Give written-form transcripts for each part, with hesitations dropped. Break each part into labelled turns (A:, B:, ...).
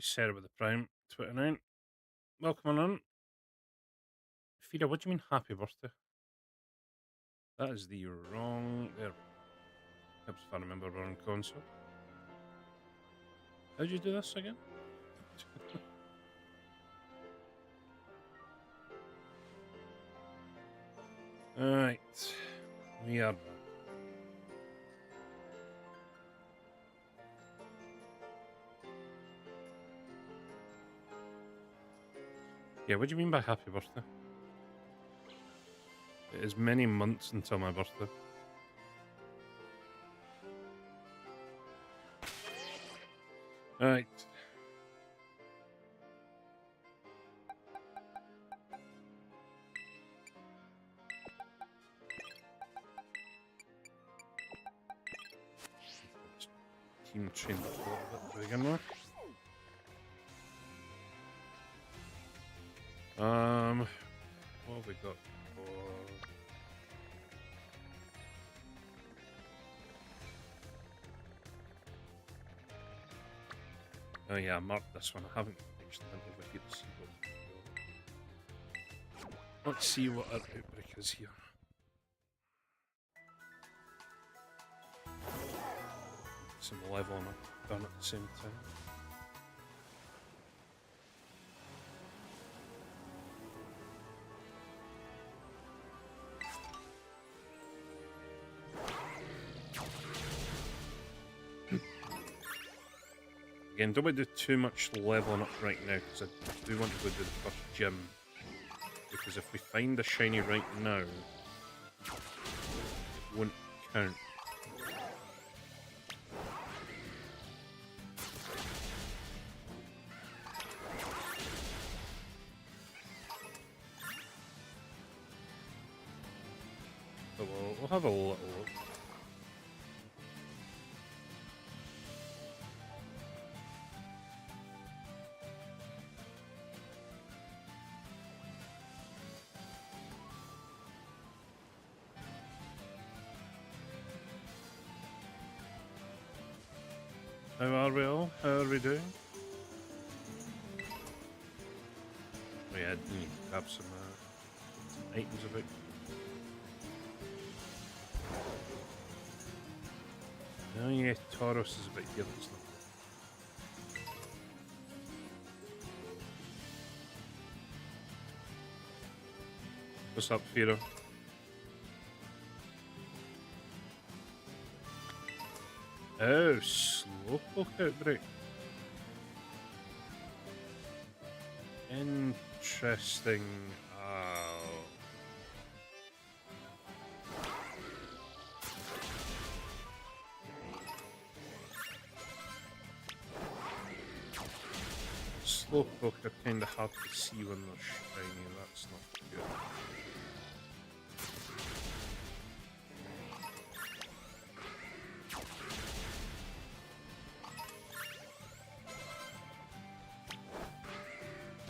A: Sarah with the Prime 29. Welcome on. Fida, what do you mean happy birthday? That is the wrong. There. Helps if I remember we're on console. How'd you do this again? Alright. We are back. Yeah, what do you mean by happy birthday? It is many months until my birthday. Alright. Team trained up a little bit to begin with. What have we got for... Oh yeah, I marked this one. I haven't actually been over here to see what... Let's see what our outbreak is here. Some level on it, done at the same time. Again, don't want to do too much leveling up right now because I do want to go do the first gym. Because if we find a shiny right now, it won't count. But we'll have a little look. How are we all? How are we doing? Oh yeah, I do need to grab some items about. Oh yeah, Tauros is a bit here, that's not good. What's up, Firo? Oh, Slowpoke outbreak. Interesting. Slowpoke are kind of hard to see when they're shiny, that's not good.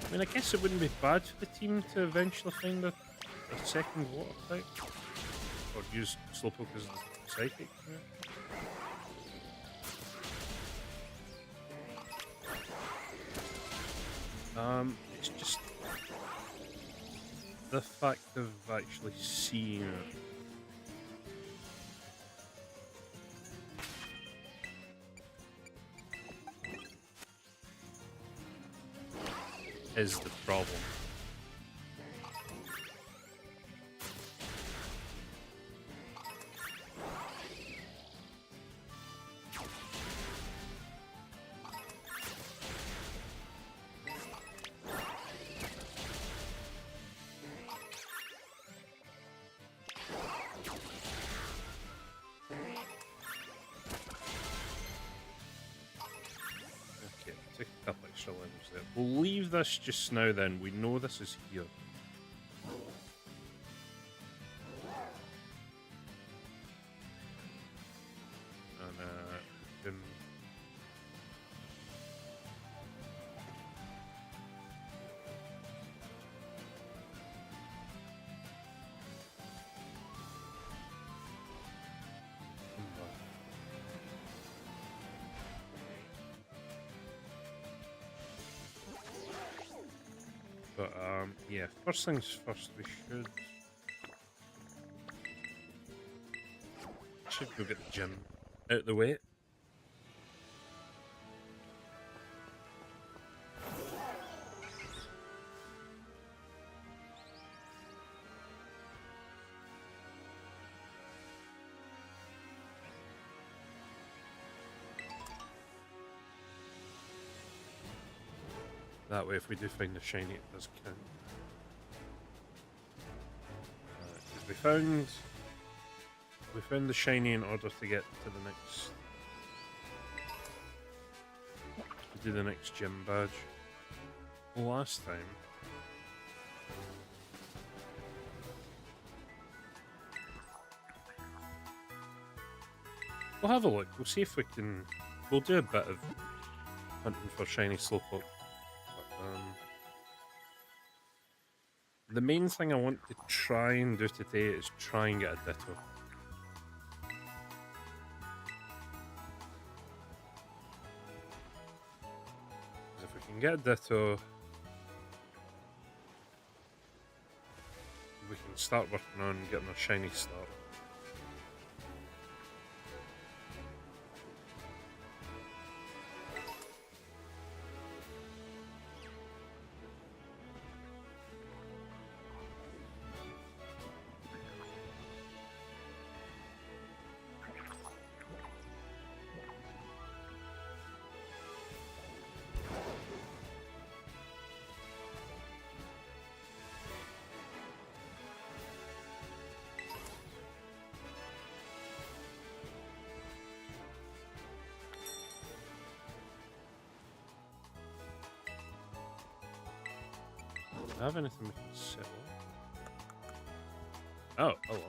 A: I mean, I guess it wouldn't be bad for the team to eventually find a second water type. Or use Slowpoke as the psychic. It's just the fact of actually seeing it. Is the problem. Take a couple extra levels there. We'll leave this just now then. We know this is here. And can... But yeah, first things first, we should go get the gym out the way. That way, if we do find the shiny, it does count. Because we found the shiny in order to get to the next, to do the next gym badge. Last time, we'll have a look. We'll see if we can. We'll do a bit of hunting for shiny Slowpoke. The main thing I want to try and do today is try and get a Ditto. If we can get a Ditto, we can start working on getting a shiny start. Do I have anything we can sell? Oh, hello.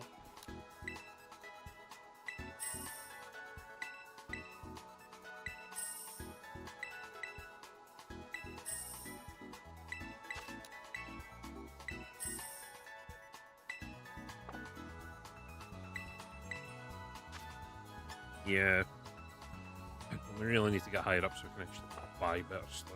A: Yeah. We really need to get higher up so we can actually buy better stuff.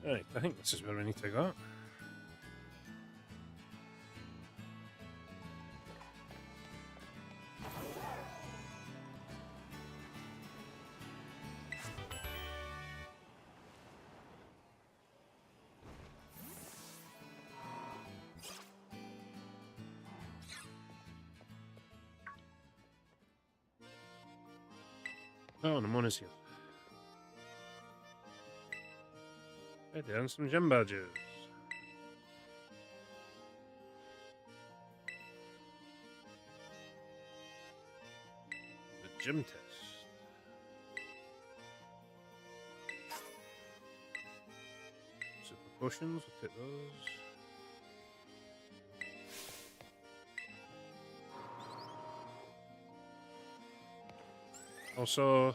A: Right, I think this is where we need to go. Oh, Nemona's here. Hey, down some gym badges. The gym test. Super potions, we'll take those. Also,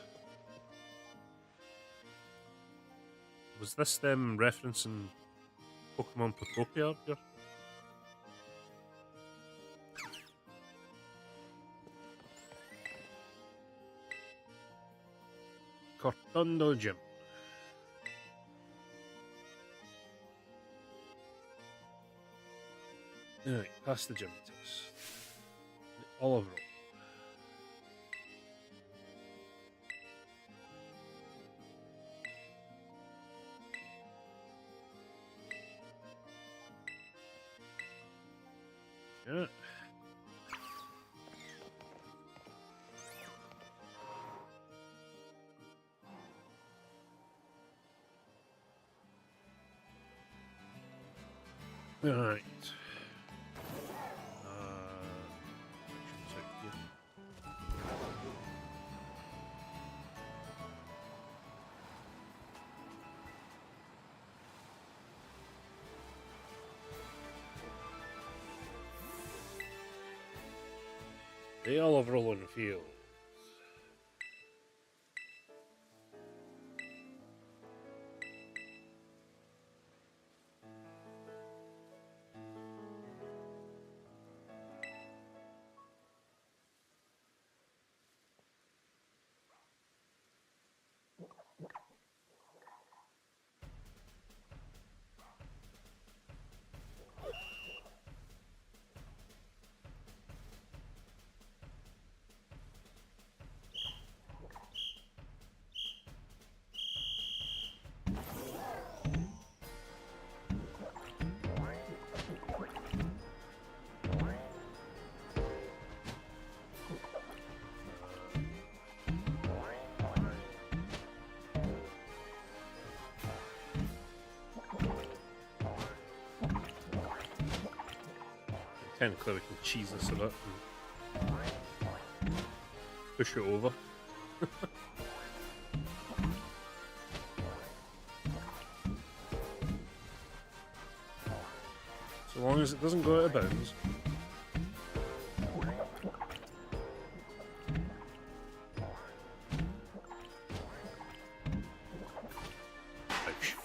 A: was this them referencing Pokemon Potopia up here? Cortondo Gym. Alright, pass the gym test. The olive roll. Yeah. Alright. The olive rolling field. Technically, we can cheese this a bit and push it over. So long as it doesn't go out of bounds. Ouch.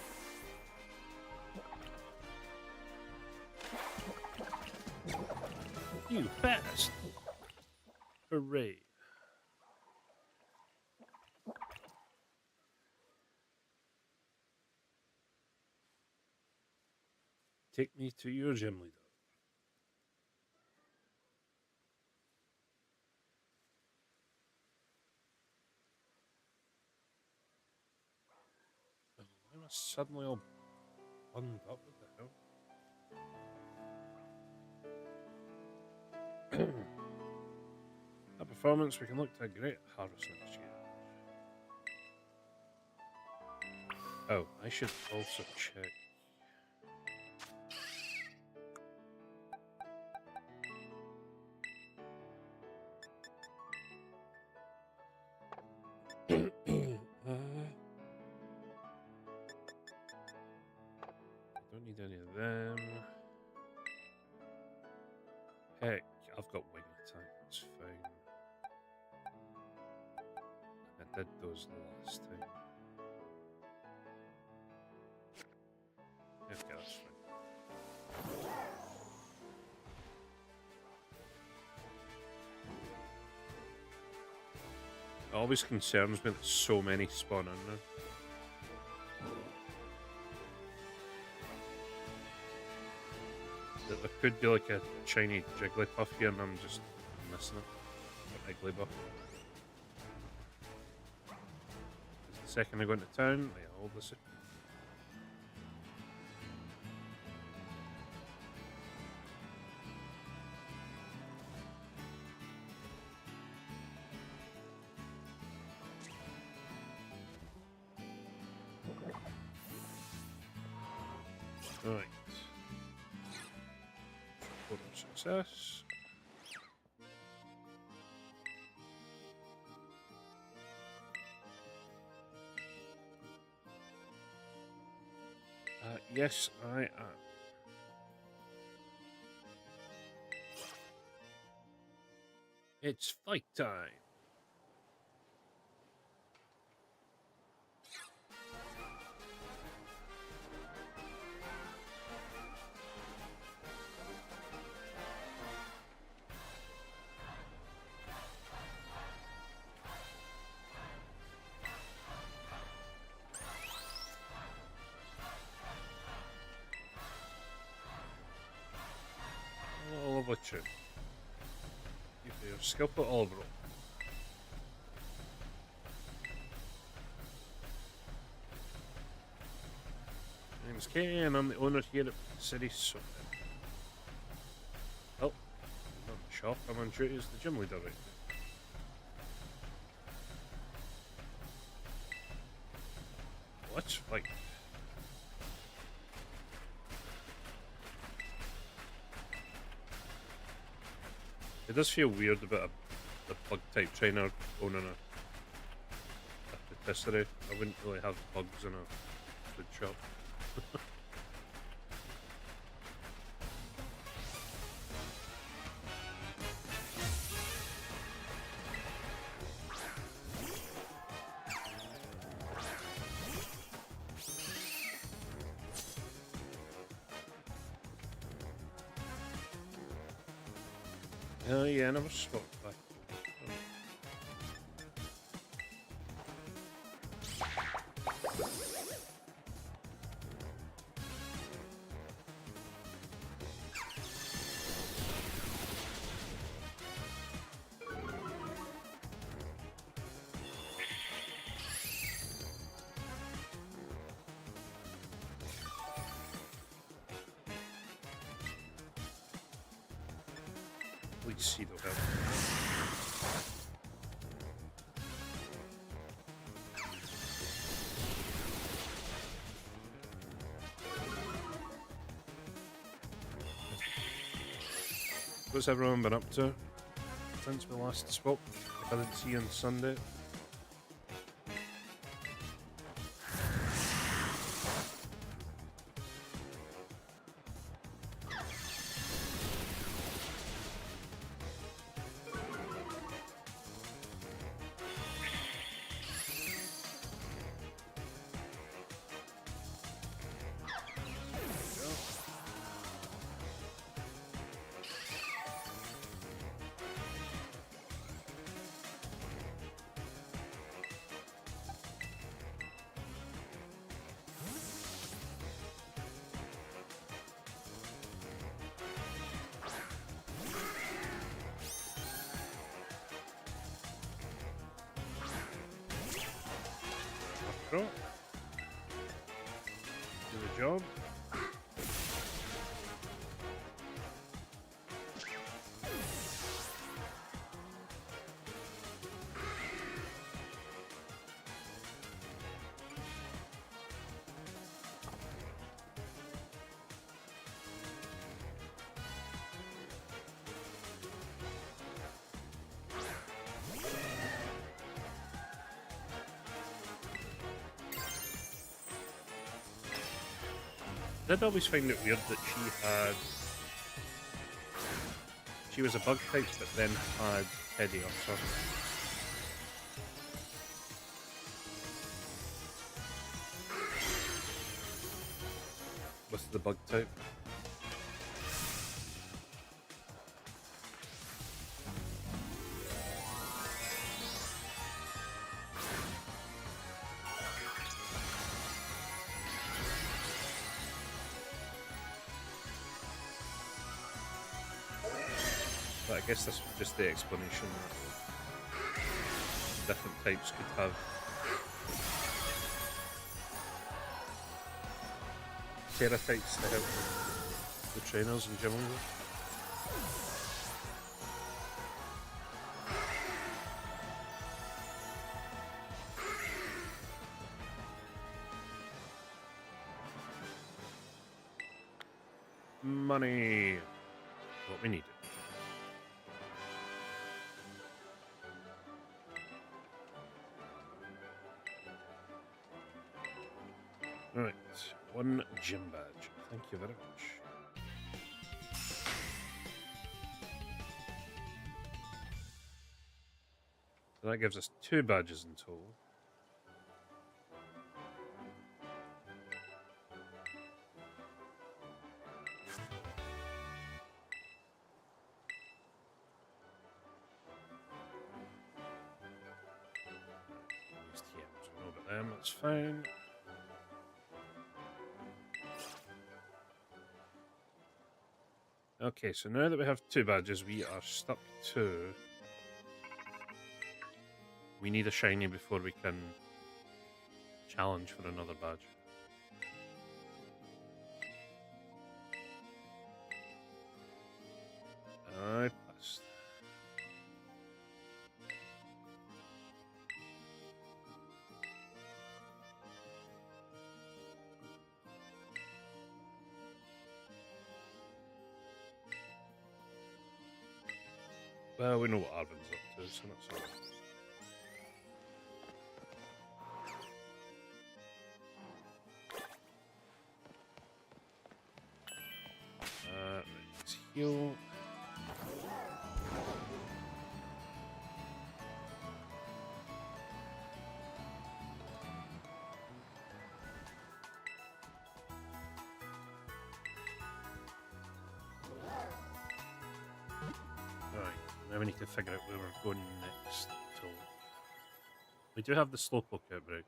A: You fast! Hooray! Take me to your gym leader. Why am I suddenly all bunged up? What the hell? That performance, we can look to a great harvest next year. Oh, I should also check. Don't need any of them. Heck, I've got wing attack, it's fine. I did those the last time. Okay, that's fine. It always concerns me that so many spawn in now. That there could be like a shiny Jigglypuff here and I'm just missing it. An Igglybuff. The second I go into town, yeah, all this. Right. Photo success. Yes, I am. It's fight time. Oliver Chu. Give your skill put Oliver. My name's Katie and I'm the owner here at City Soap. Oh, I'm not in the shop, I'm on duty as the gym leader right now. Let's fight. It does feel weird about the bug type trainer owning a patisserie. I wouldn't really have bugs in a food shop. Oh yeah, I never swapped back. Please see the help. What's everyone been up to since we last spoke? If I didn't see you on Sunday. After all, do the job. I did always find it weird that she was a bug type but then had Paldea or something. With the bug type. But I guess this was just the explanation that different types could have Terra types to help the trainers and gym leaders. Money. What we needed. Right, one gym badge. Thank you very much. So that gives us 2 badges in total. Used TMs, we know about them, that's fine. Okay, so now that we have 2 badges, we are stuck to... We need a shiny before we can challenge for another badge. I passed. Well, we know what Arvin's up to, so that's alright. Right, let's heal. Right. Now we need to figure out where we're going next. So we do have the Slowpoke outbreak.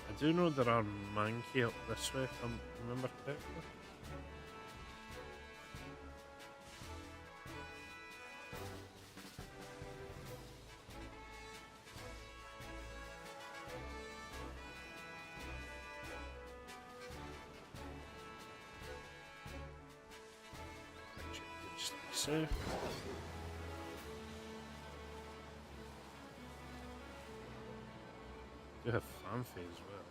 A: I do know there are Mankey up this way, if I remember correctly. Just like so. Do have Fanfare as well.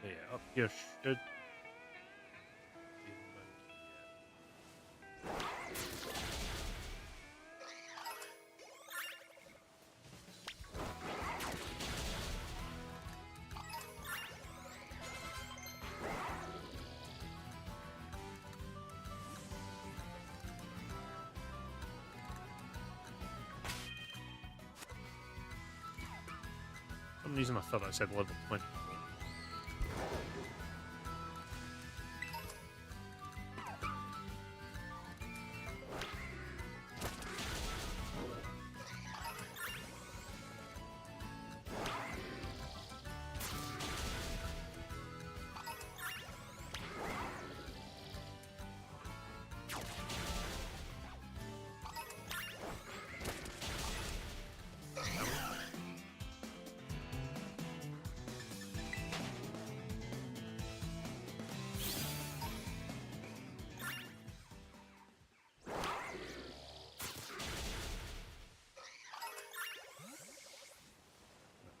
A: Yeah, up here should be Mankey, For some reason I thought I said level 20.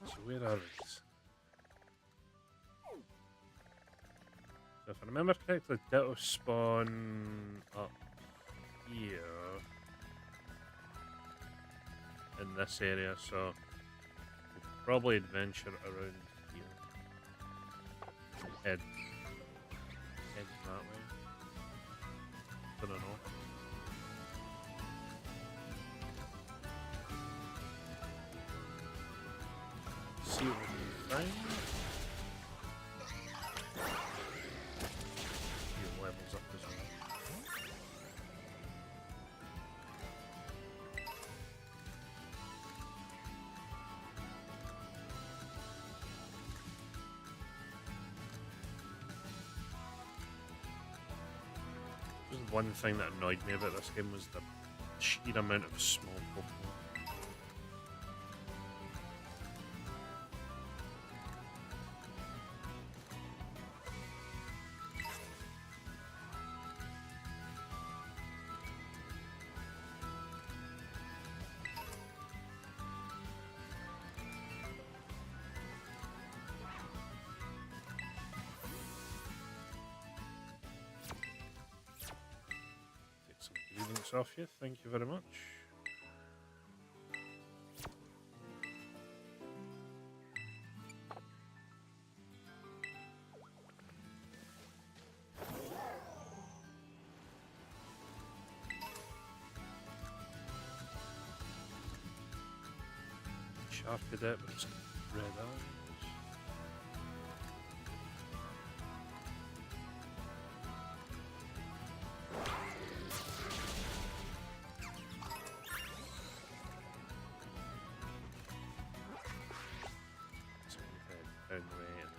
A: So where are these? So if I remember correctly, Ditto spawn up here in this area, so we'll probably adventure around here. Head that way. Don't know. See what we can find. Few levels up as well. Just one thing that annoyed me about this game was the sheer amount of small Pokemon. Grievance off you, thank you very much. Sharped it, but it's red eyes. Down the way and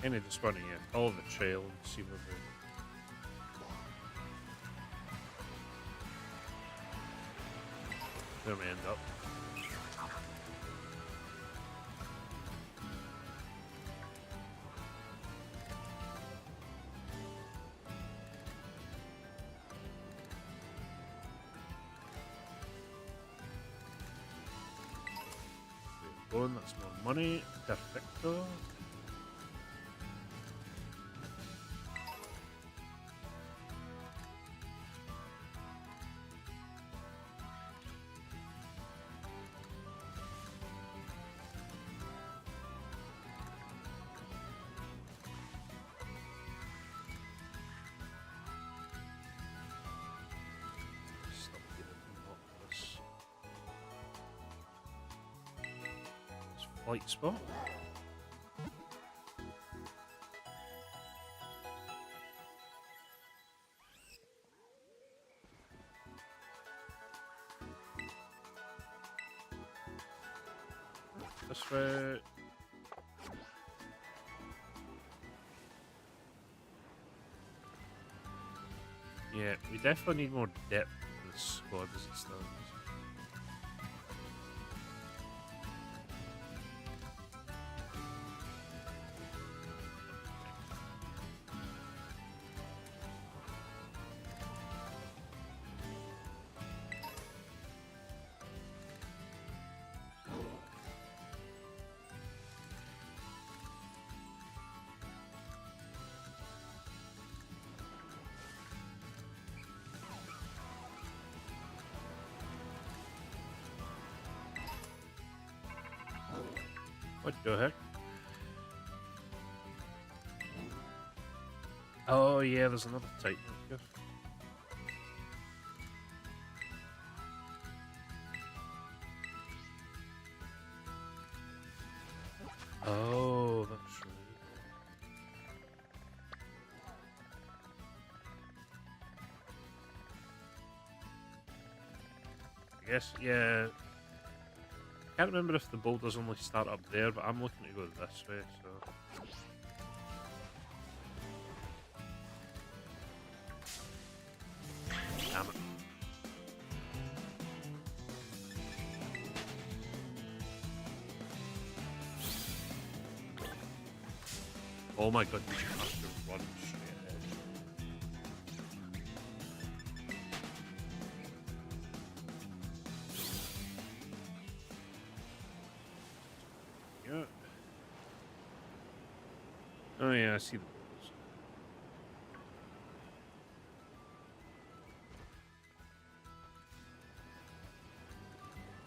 A: kind of just want to follow the trail and see where we end up. That's more money. Perfecto. light spot. This way. Yeah, we definitely need more depth in the squad as it stands. What the heck? Oh yeah, there's another Titan up here. Oh, that's right. I guess, yeah. I can't remember if the boulders only start up there, but I'm looking to go this way, so. Damn it. Oh my god, did you have to run straight ahead? Yeah. Oh yeah, I see the boulders.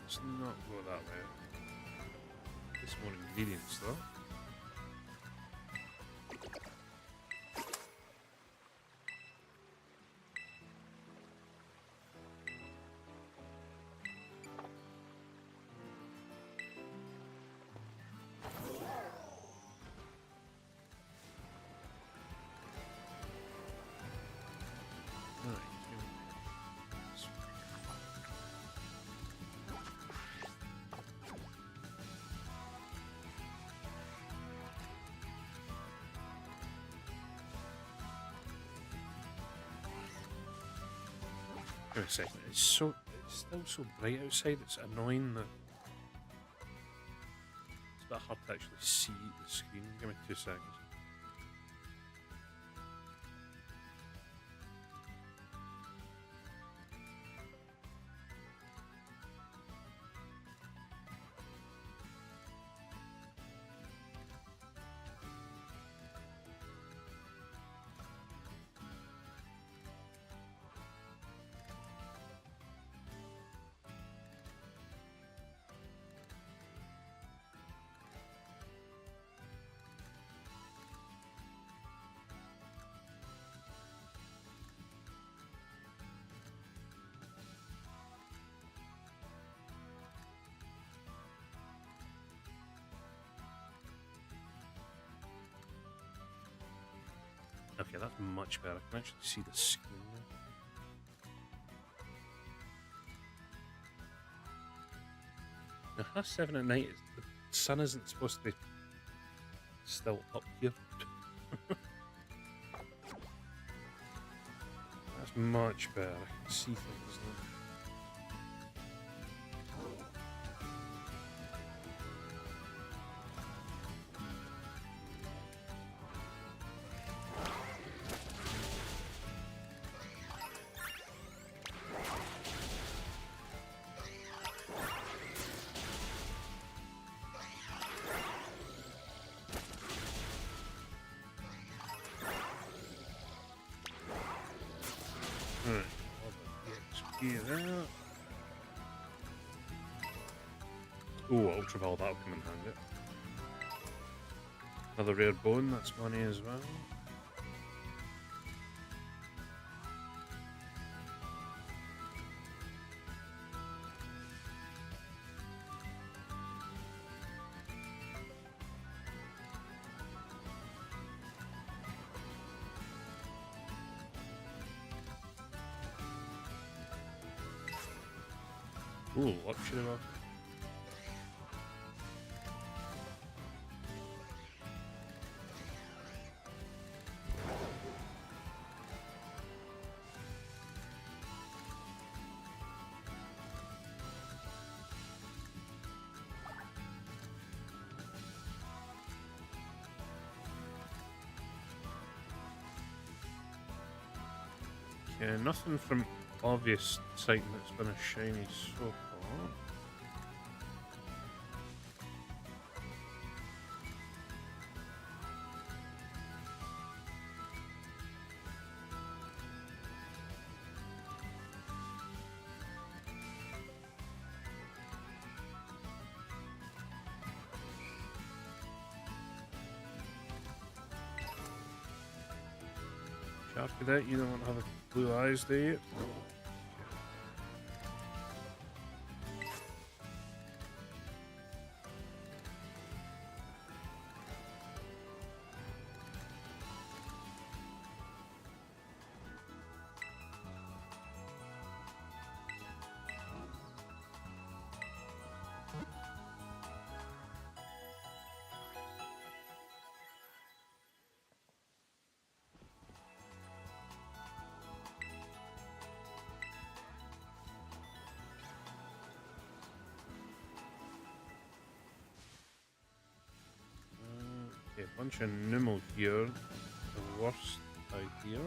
A: Let's not go that way. Get some more ingredients though. Wait a second, it's still so bright outside, it's annoying that it's a bit hard to actually see the screen. Give me 2 seconds. Okay, that's much better. I can actually see the screen now. Now, 7 at night, the sun isn't supposed to be still up here. That's much better. I can see things now. Alright, all the XP there. Oh, Ultra Ball, that'll come in handy. Another rare bone, that's money as well. Ooh, luxury market. Yeah, nothing from obvious Titan that's been a shiny so far. Shark Cadet, you don't have a blue eyes, do you? Okay, a bunch of Nimble here. The worst idea.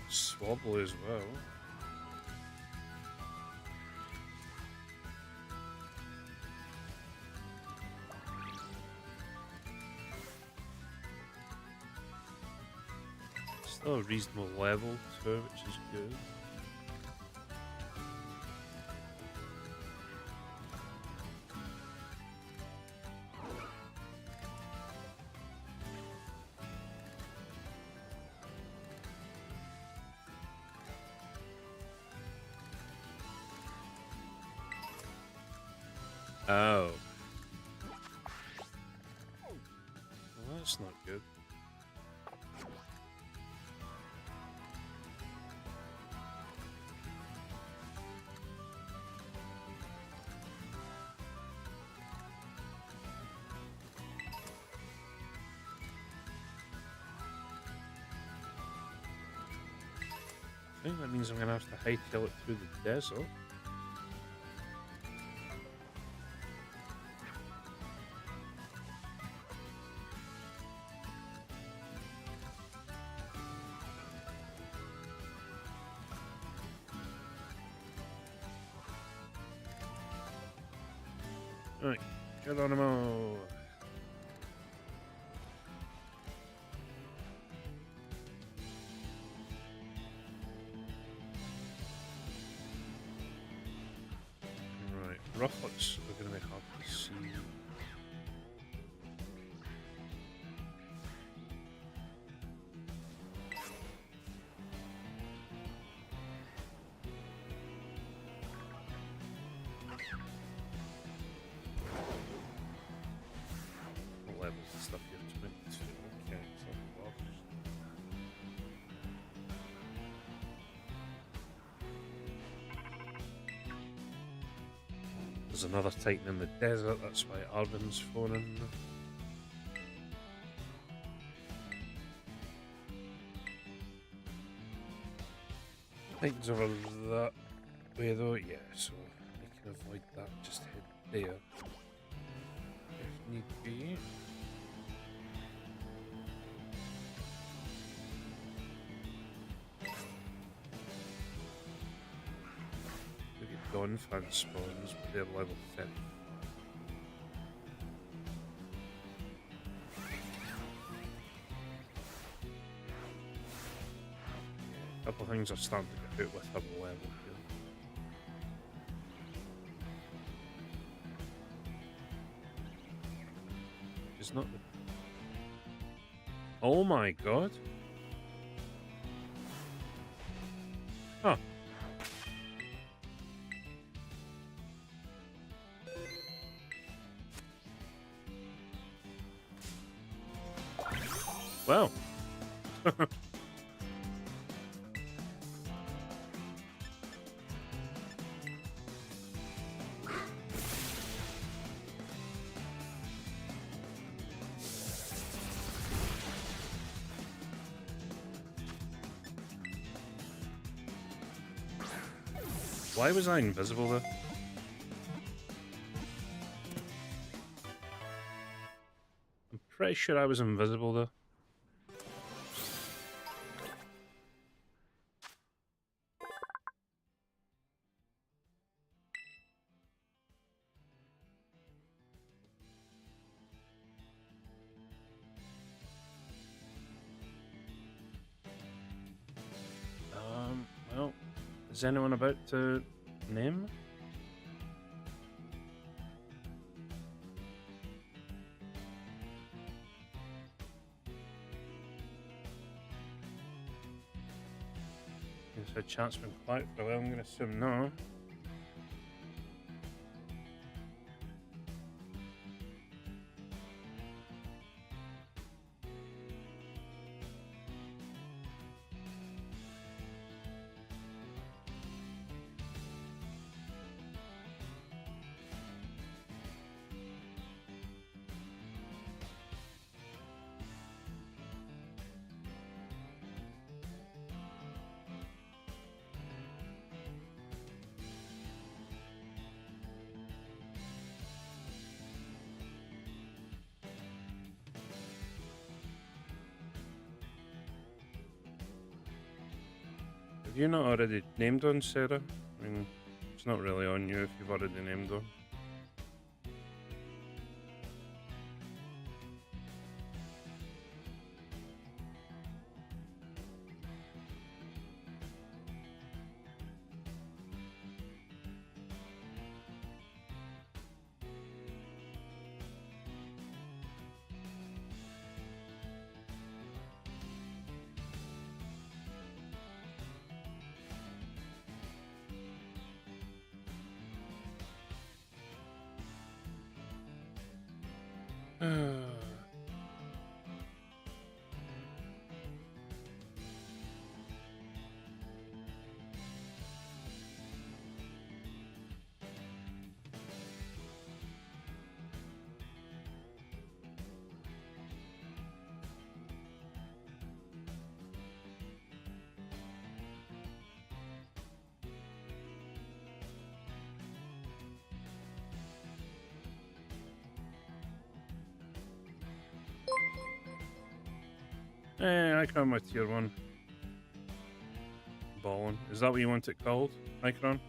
A: Swabble as well. Still a reasonable level too, which is good. Oh. Well, that's not good. I think that means I'm going to have to hightail it through the desert. Right, Geronimo. Right, Rufflets are going to be hard to see. Levels and stuff here, 22. Okay, so well. There's another Titan in the desert, that's why Arvin's phoning. Titans over that way though, yeah, so I can avoid that, just head there. If need be. We get Dawnfang spawns, but they're level 10. A couple things are starting to get out with double level here. It's not the... Oh my god! Huh. Well. Why was I invisible there? I'm pretty sure I was invisible there. Well, is anyone about to name? Is a chance been quiet for a while? I'm going to assume no. Have you not already named one, Sarah? I mean, it's not really on you if you've already named one. I come with tier 1. Ballin'. Is that what you want it called, Micron?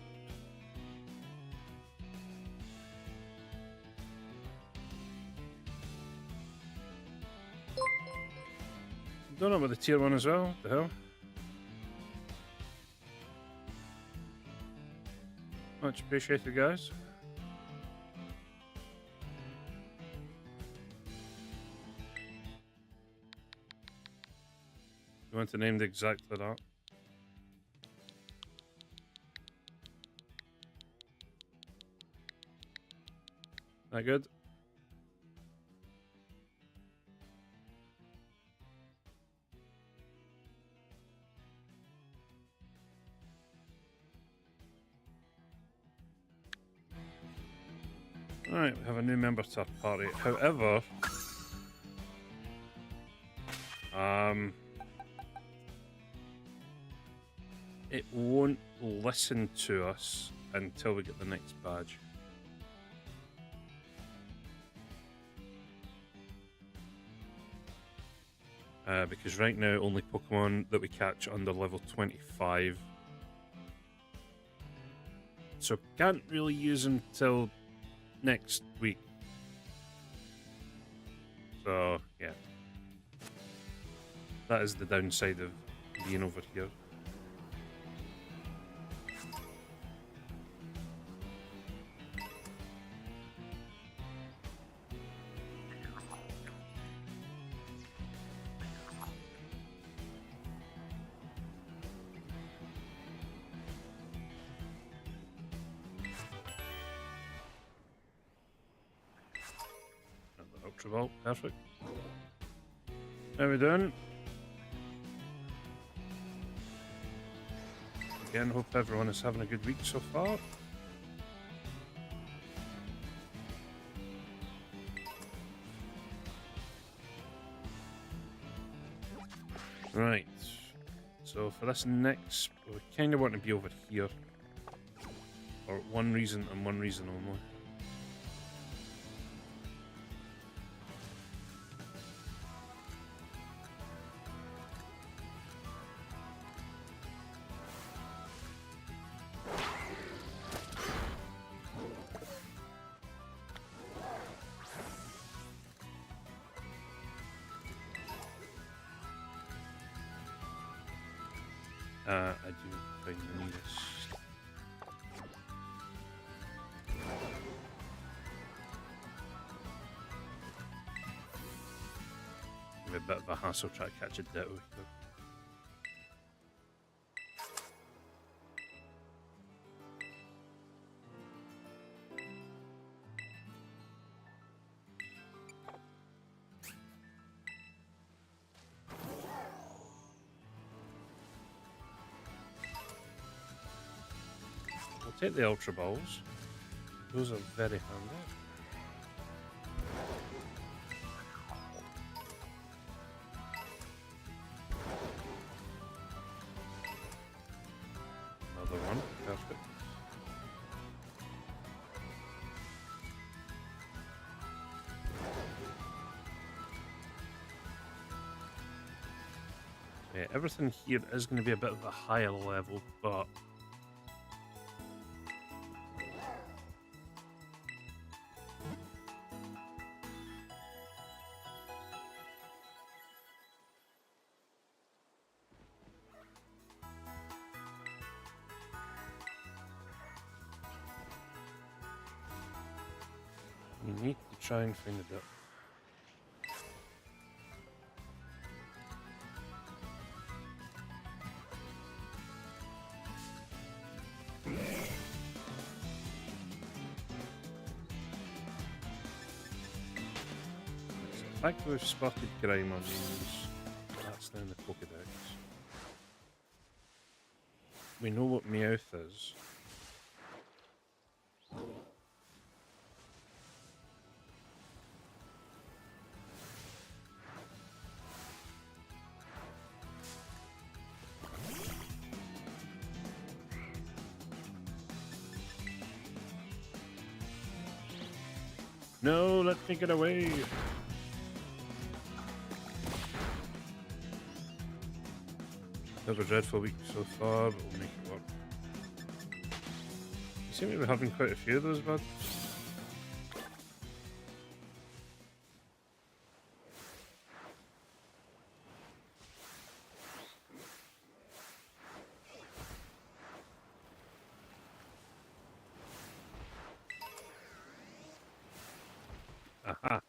A: Done it with the tier 1 as well. What the hell? Much appreciated, guys. You want to name it exactly that? That good? Alright, we have a new member to our party. However, it won't listen to us until we get the next badge. Because right now, only Pokemon that we catch under level 25. So can't really use them till next week. So, yeah. That is the downside of being over here. Ultra Ball, perfect. How we doing? Again, hope everyone is having a good week so far. Right. So for this next, we kind of want to be over here. For one reason and one reason only. I do find the nearest. A bit of a hassle trying to catch a ditto here. We'll take the Ultra Balls. Those are very handy. Another one, perfect. Yeah, everything here is going to be a bit of a higher level, but we need to try and find a bit. The fact that we've spotted grime on these, that's now in the Pokedex. We know what Meowth is. No, let me get away! Bit of a dreadful week so far, but we'll make it work. You seem to be having quite a few of those, bud. Aha!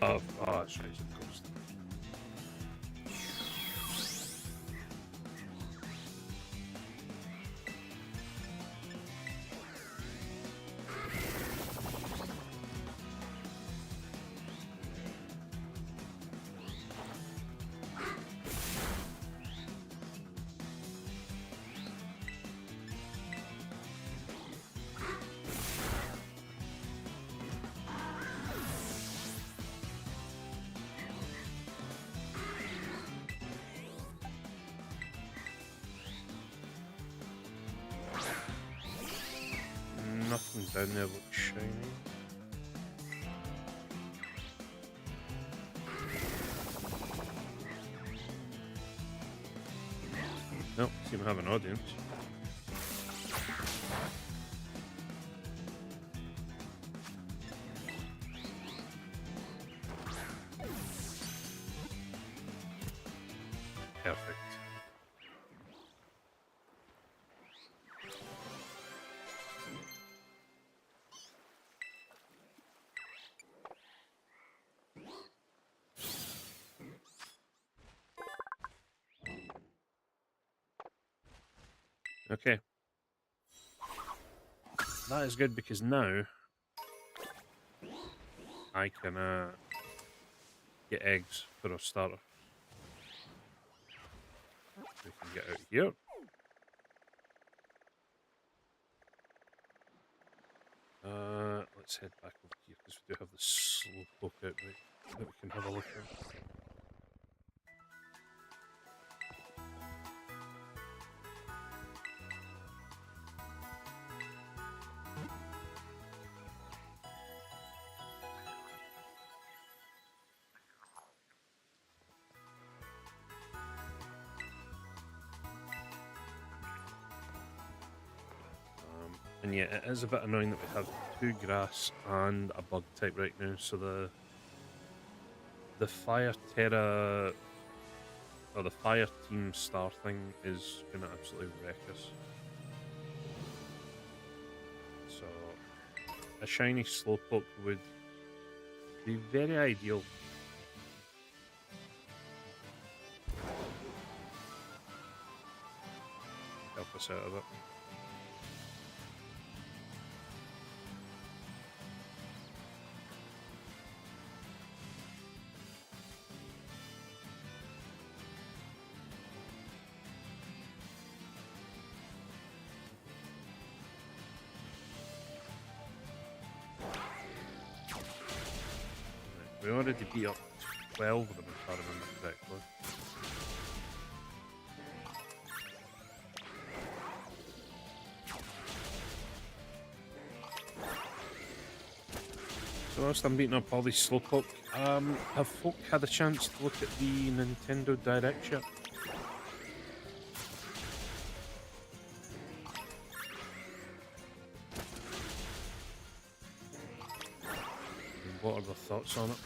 A: Oh, that's right, of course. Nothing down there looks shiny. Nope, seem to have an audience. Perfect. Okay. That is good because now I can get eggs for a starter. We can get out here. Let's head back over here because we do have the slowpoke out that we can have a look at. And yeah, it is a bit annoying that we have 2 grass and a bug type right now. So the Fire Terra or the Fire Team Star thing is going to absolutely wreck us. So a shiny Slowpoke would be very ideal. Help us out of it. We already beat up 12 of them, if I remember correctly. So whilst I'm beating up all these Slowpoke, have folk had a chance to look at the Nintendo Direct yet? And what are the thoughts on it?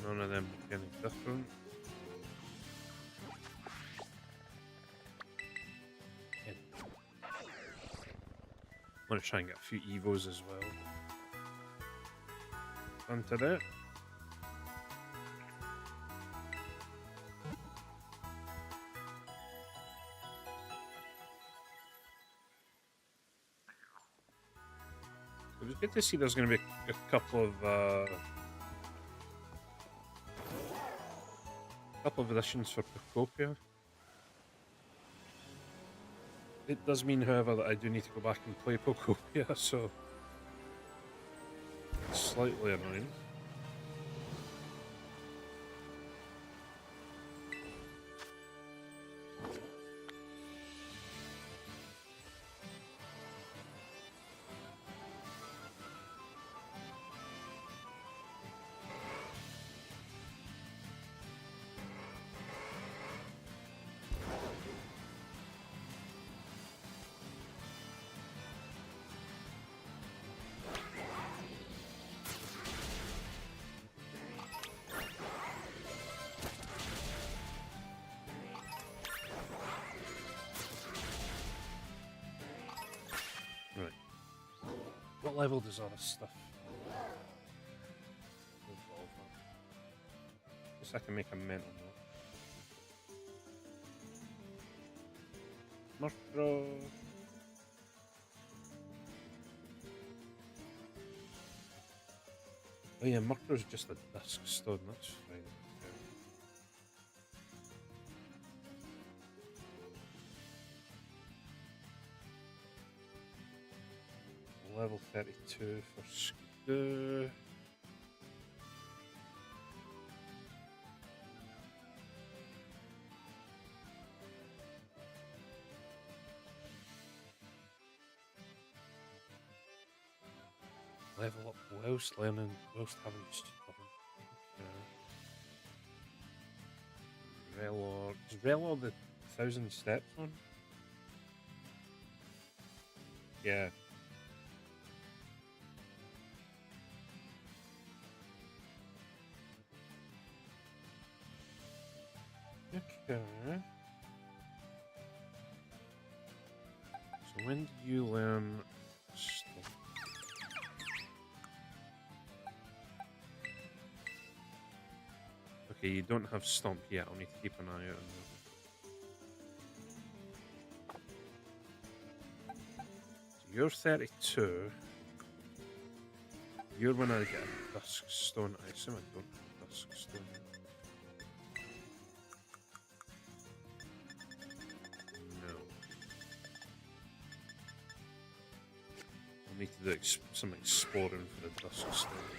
A: None of them look any different. I'm going to try and get a few Evos as well. Onto that. It was good to see there's going to be a couple of additions for Procopia. It does mean, however, that I do need to go back and play Procopia, so it's slightly annoying. What level does all this stuff evolve on? Guess I can make a mental note. Murkrow. Oh yeah, Murder's just a dusk stone, that's fine. Okay. Level 32 for Skidoo. Level up whilst learning, whilst having stubborn. Okay. Relor. Is Relor the 1,000 steps one? Yeah. Okay. So when do you learn Stomp? Okay, you don't have Stomp yet. I'll need to keep an eye out on that. So you're 32. You're when I get a Dusk Stone. I assume I don't have a Dusk Stone. No. I'll need to do some exploring for the Dusk Stone.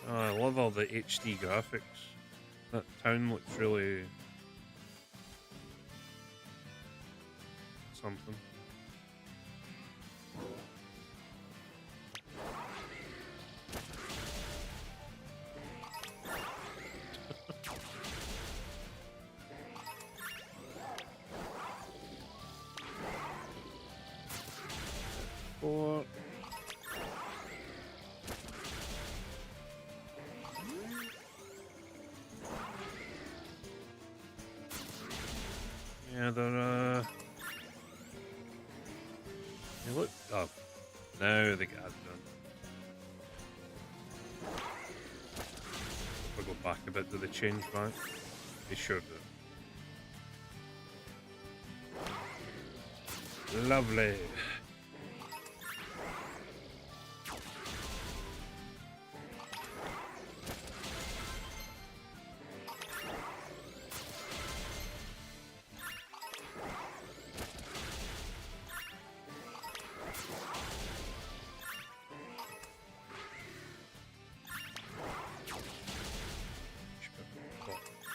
A: Oh, I love all the HD graphics. That town looks really something. Four. Yeah, they're they look up. Now they get added on. If I go back a bit, do they change back? They sure do. Lovely.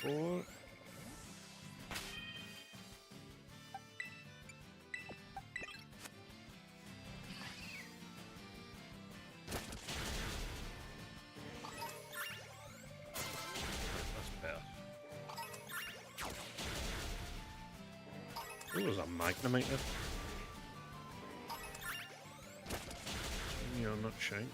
A: Four. That's better. Oh, there's a Magnemite there. You're not shy.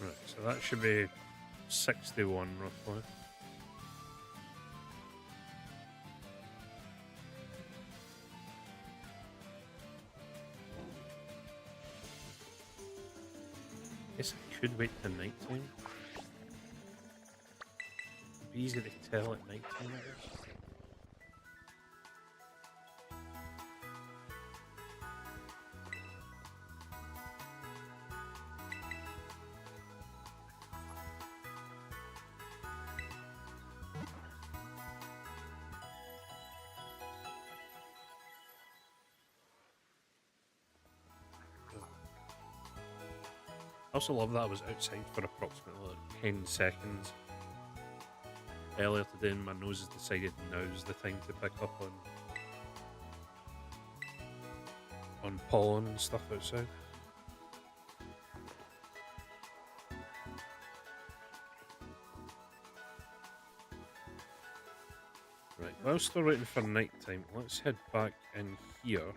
A: Right, so that should be 61 roughly. Guess I could wait till night time. be easy to tell at night time, I guess. I also love that I was outside for approximately like 10 seconds earlier today, and my nose has decided now's the time to pick up on pollen and stuff outside. Right, while still waiting for night time, let's head back in here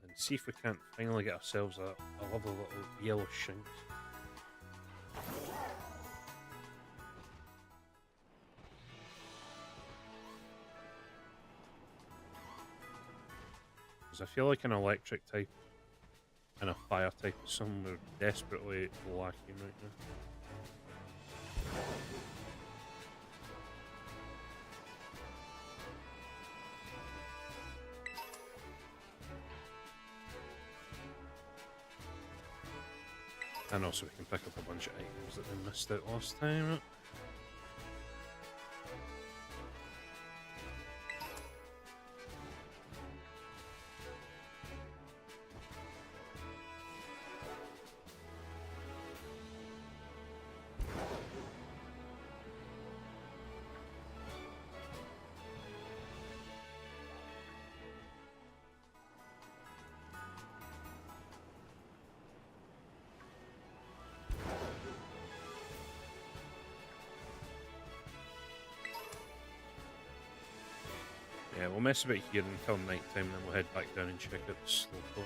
A: and see if we can't finally get ourselves a lovely little yellow shank. Because I feel like an electric type and a fire type is something we're desperately lacking right now. And also we can pick up a bunch of items that we missed out last time. Yeah, we'll mess about here until night time, then we'll head back down and check out the slowpoke.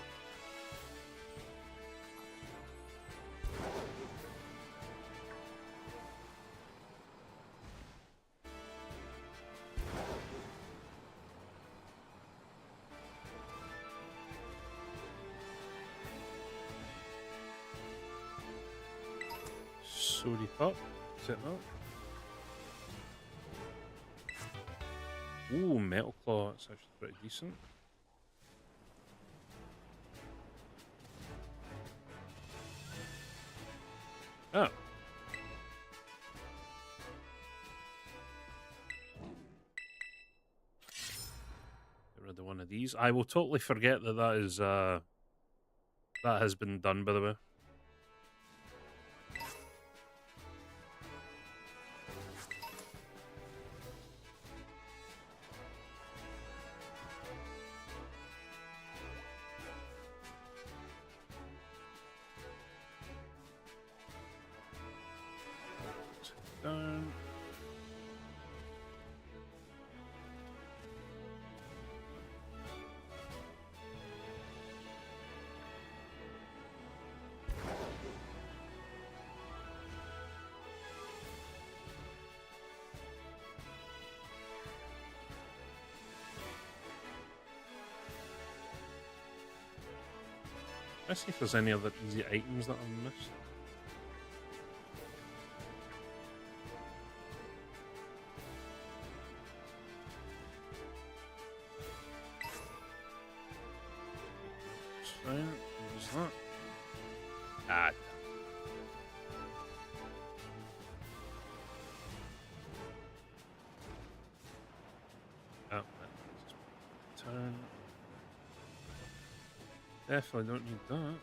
A: Sody Pup, is it not? Ooh, Metal Claw, that's actually pretty decent. Oh. Get rid of one of these. I will totally forget that that is, that has been done, by the way. Down. Let's see if there's any other easy items that I've missed. Fine. What was that? Ah. Oh, turn. Definitely don't need that.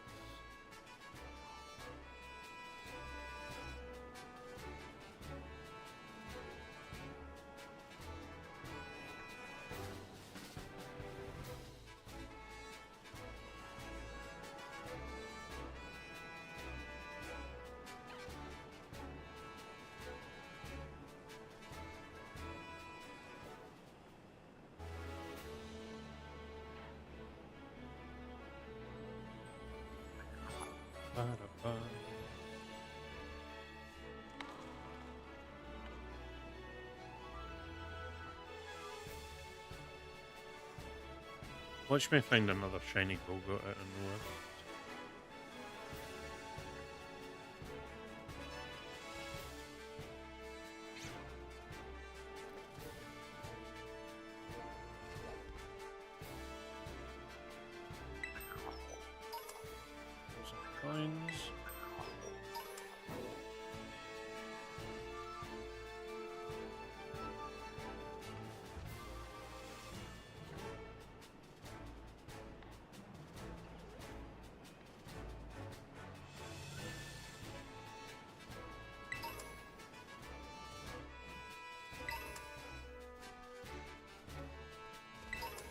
A: Ba-da-ba. Watch me find another shiny Golgot out of nowhere. lines.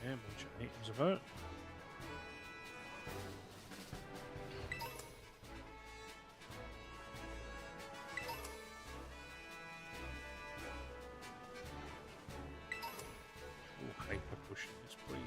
A: Okay, a bunch of items about. Oh, hyper potions, please.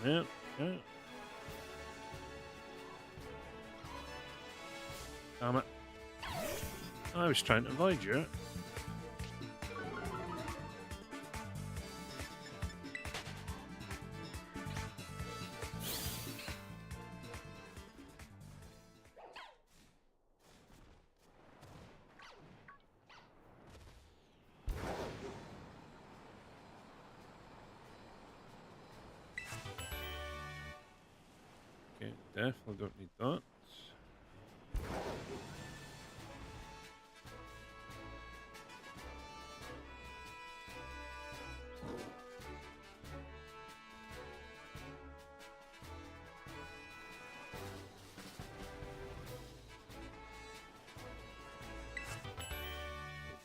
A: Yeah, yeah. Damn it. I was trying to avoid you. Okay, definitely don't need that.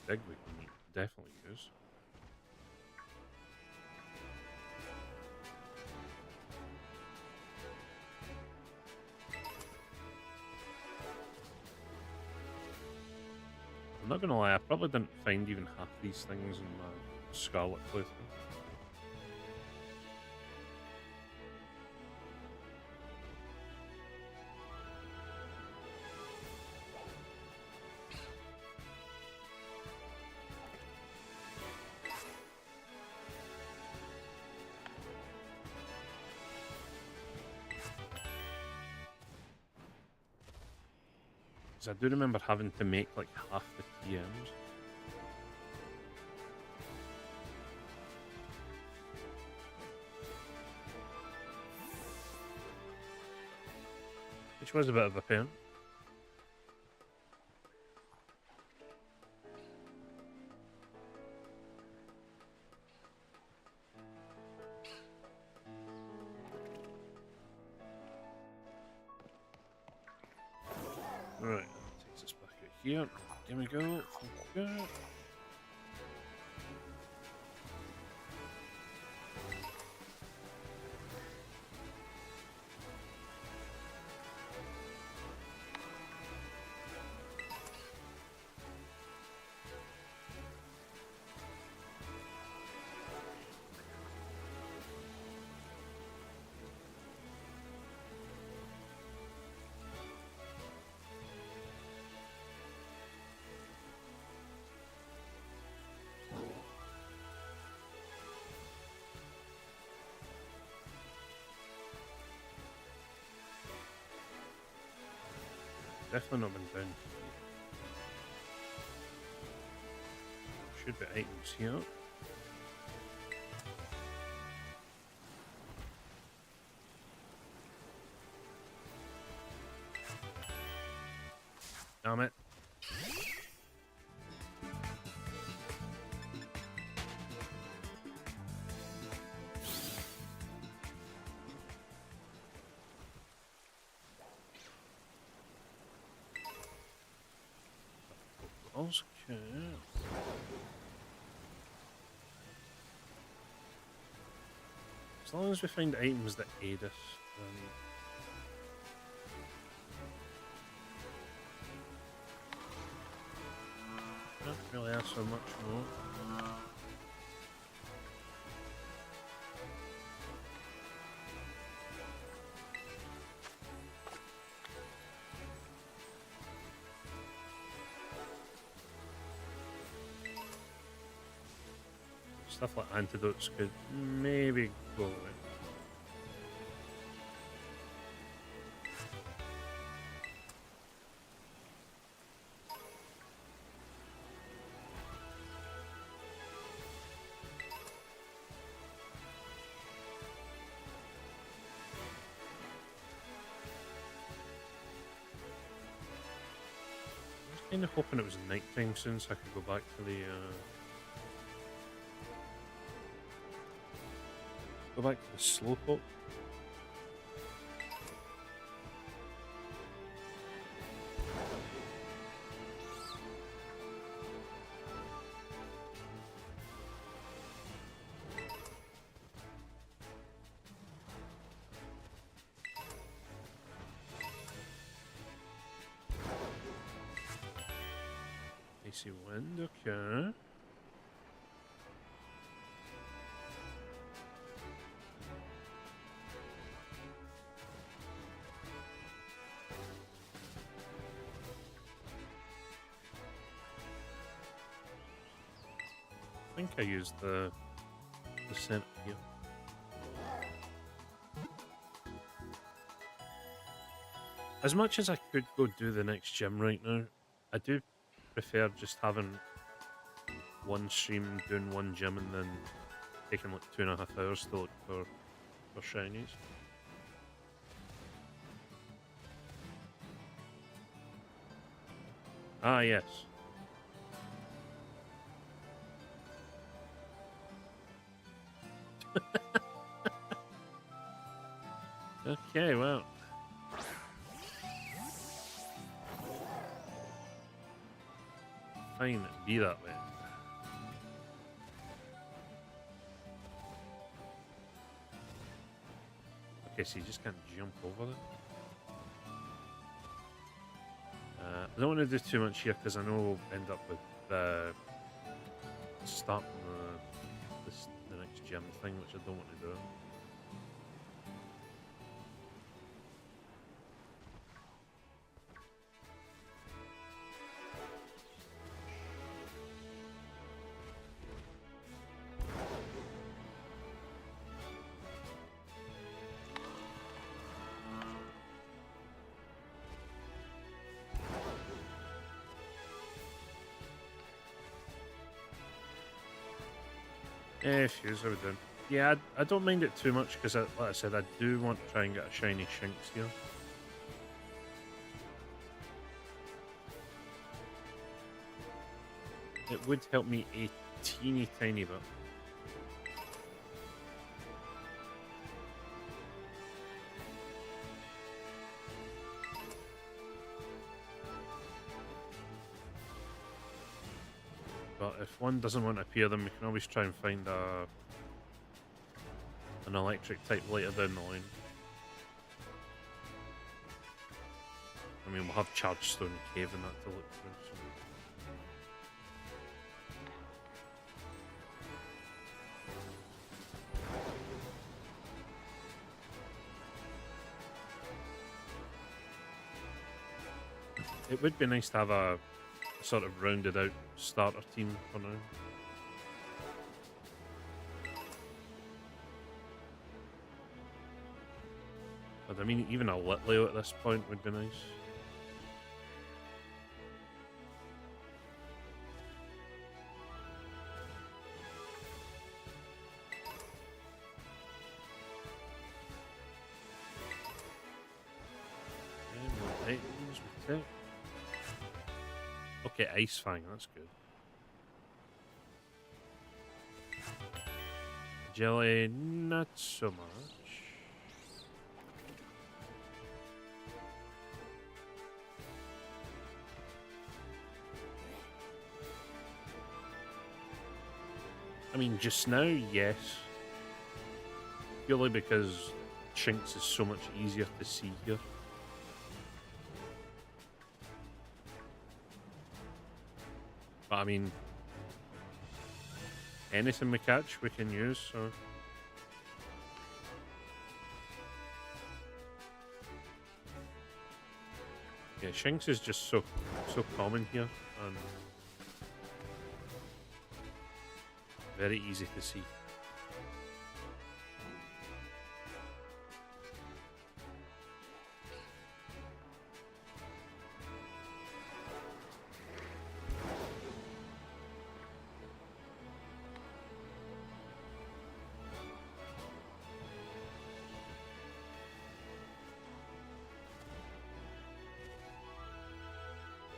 A: Dig we can definitely use. I'm not gonna lie, I probably didn't find even half these things in my Scarlet playthrough. Because I do remember having to make like half the TMs. Which was a bit of a pain. Right, that takes us back out here. There we go. Okay. Definitely not been down here. Should be items here. Damn it. Okay. As long as we find items that aid us, then don't really ask for much more. Stuff like antidotes could maybe go away. Kind of hoping it was night time soon so I could go back to the slowpoke. Icy wind, okay. I think I used the scent here. As much as I could go do the next gym right now, I do prefer just having one stream, doing one gym, and then taking like 2.5 hours to look for shinies. Ah, yes. Okay, well. Fine, be that way. Okay, so you just can't jump over it. I don't want to do too much here because I know we'll end up with starting the next gym thing, which I don't want to do. Shoes, I would do. Yeah, I don't mind it too much because, like I said, I do want to try and get a shiny Shinx here. It would help me a teeny tiny bit. But if one doesn't want to appear, then we can always try and find an electric type later down the line. I mean, we'll have Chargestone Cave and that to look through. So. It would be nice to have a sort of rounded out starter team for now. But I mean, even a Litleo at this point would be nice. Okay, Ice Fang, that's good. Jelly, not so much. I mean, just now, yes. Purely because Shinx is so much easier to see here. But I mean, anything we catch, we can use, so... Yeah, Shinx is just so common here, and... Very easy to see.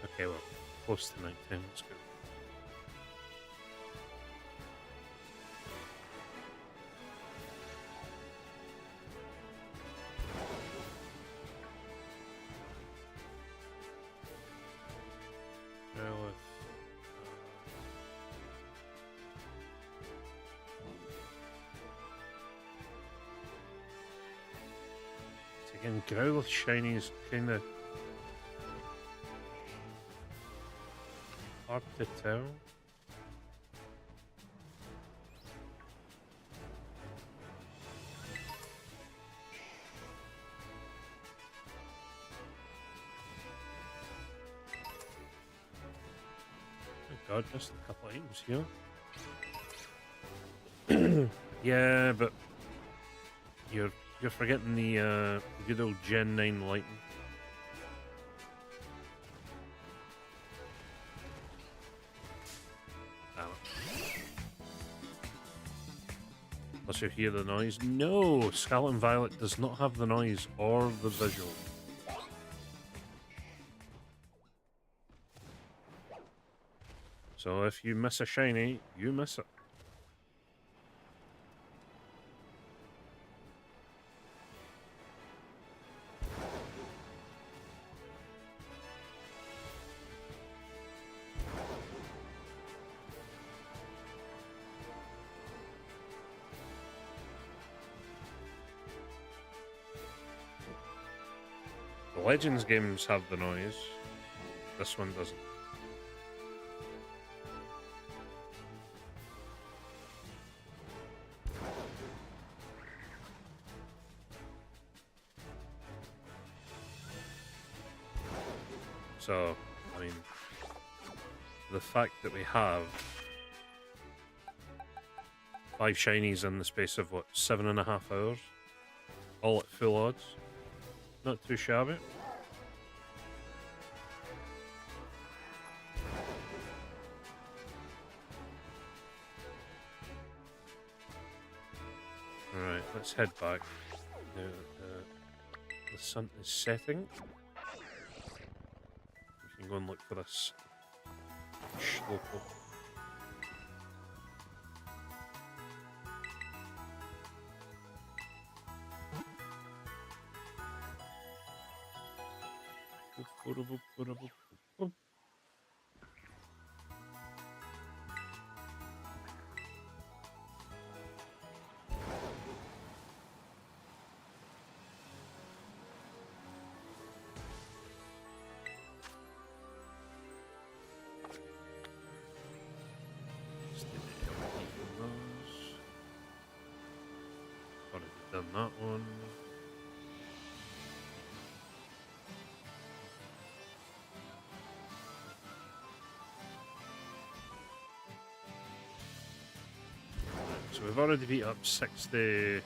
A: Okay, well, close to night time. Let's go. Growlithe. Again, Growlithe shiny is kind of hard to tell. Oh god, just a couple items here. Yeah, but you're forgetting the good old Gen 9 Lightning. Damn it. Unless you hear the noise. No! Scarlet and Violet does not have the noise or the visual. So if you miss a shiny, you miss it. The Legends games have the noise. This one doesn't. So, I mean, the fact that we have 5 shinies in the space of, what, 7.5 hours? All at full odds. Not too shabby. Alright, let's head back. The sun is setting. We can go and look for this Slowpoke. Already done that one. So we've already beat up 60.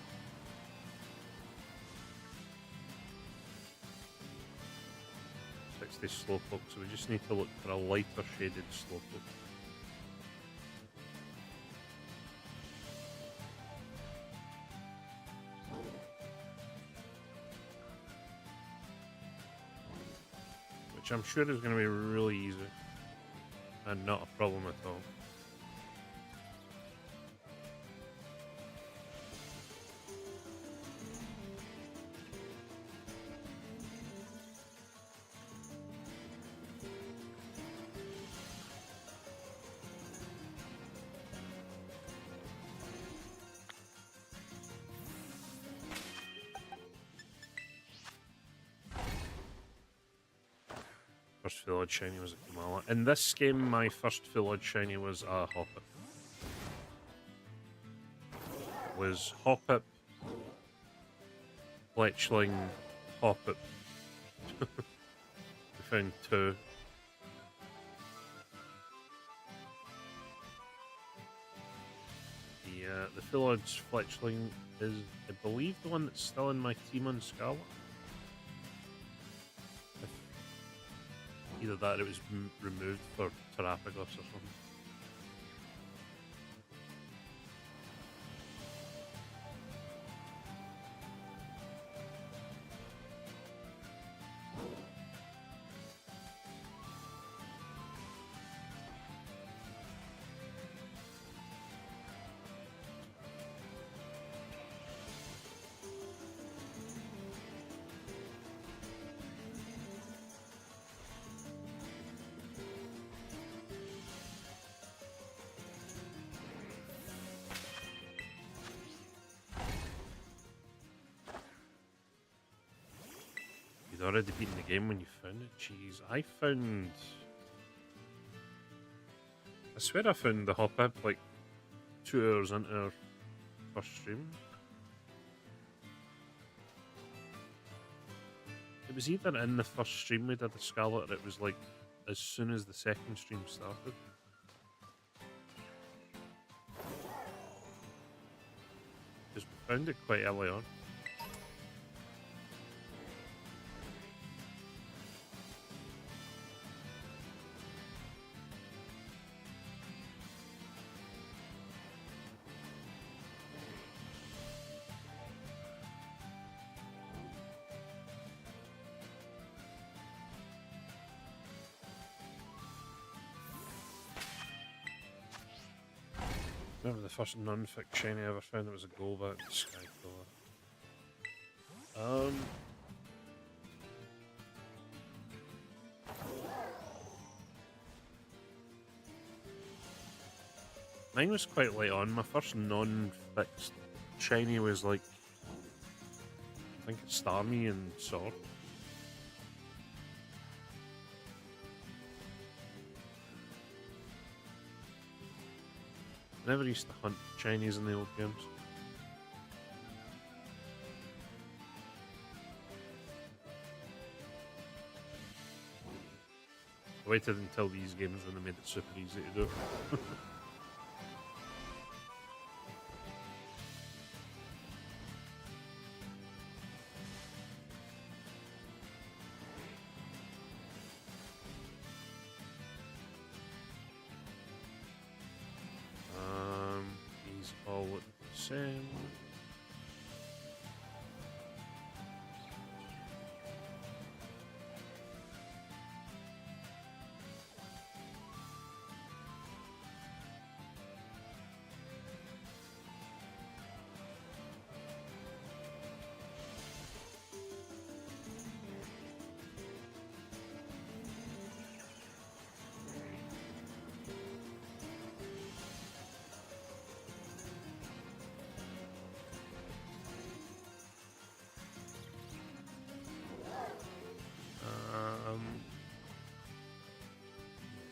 A: 60 Slowpoke, so we just need to look for a lighter shaded Slowpoke. Which I'm sure is going to be really easy and not a problem at all. First full odd shiny was a Kamala. In this game, my first full odd shiny was a Hoppip. It was Hoppip, Fletchling, Hoppip. We found 2. The full odds Fletchling is, I believe, the one that's still in my team on Scarlet. If either that or it was removed for Terrapagos or something. You'd already beaten the game when you found it. Jeez, I swear I found the hop up like 2 hours into our first stream. It was either in the first stream we did the Scarlet, or it was like as soon as the second stream started. Because we found it quite early on. Remember the first non-fic shiny I ever found? It was a Golbat Skyfiller. Mine was quite late on. My first non-fixed shiny was like, I think it's Starmie and Sword. I never used to hunt Chinese in the old games. I waited until these games when they made it super easy to do. These all look the same.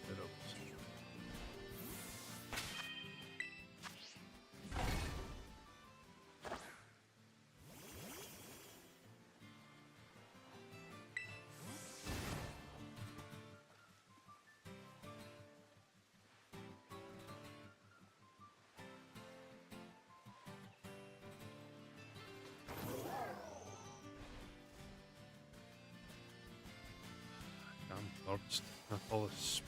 A: Bit of- Damn birds, taking up all the spawns.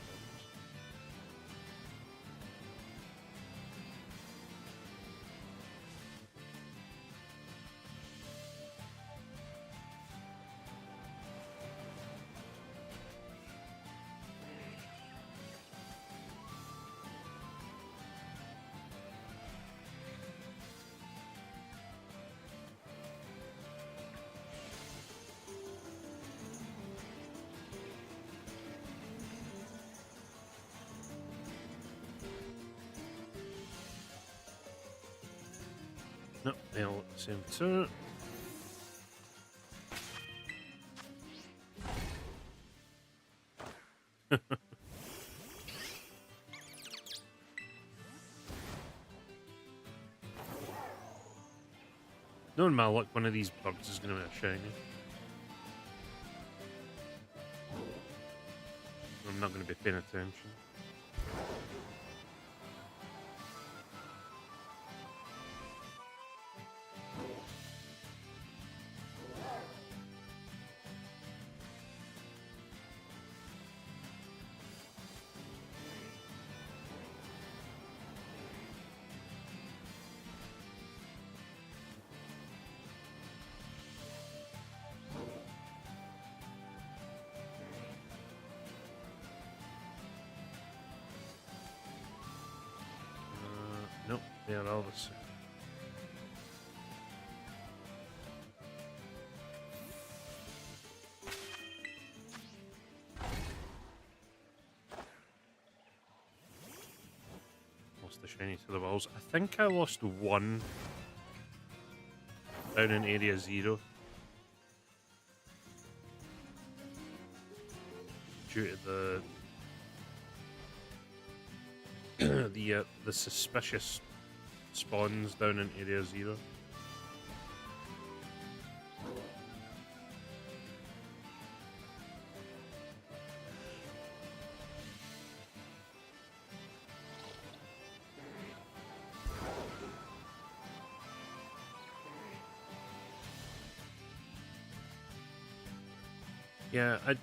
A: Nope, they all look the same too. Knowing my luck, one of these birds is going to be a shiny. I'm not going to be paying attention. Nope, they are all the same. Lost the shiny to the walls. I think I lost one down in Area 0 due to the suspicious spawns down in Area 0. Yeah, I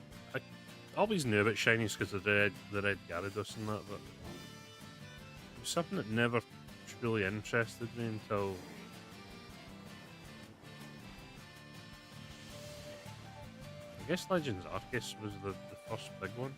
A: always knew about shinies because of the red Gyarados and that, but it was something that never truly interested me until I guess Legends Arceus was the first big one.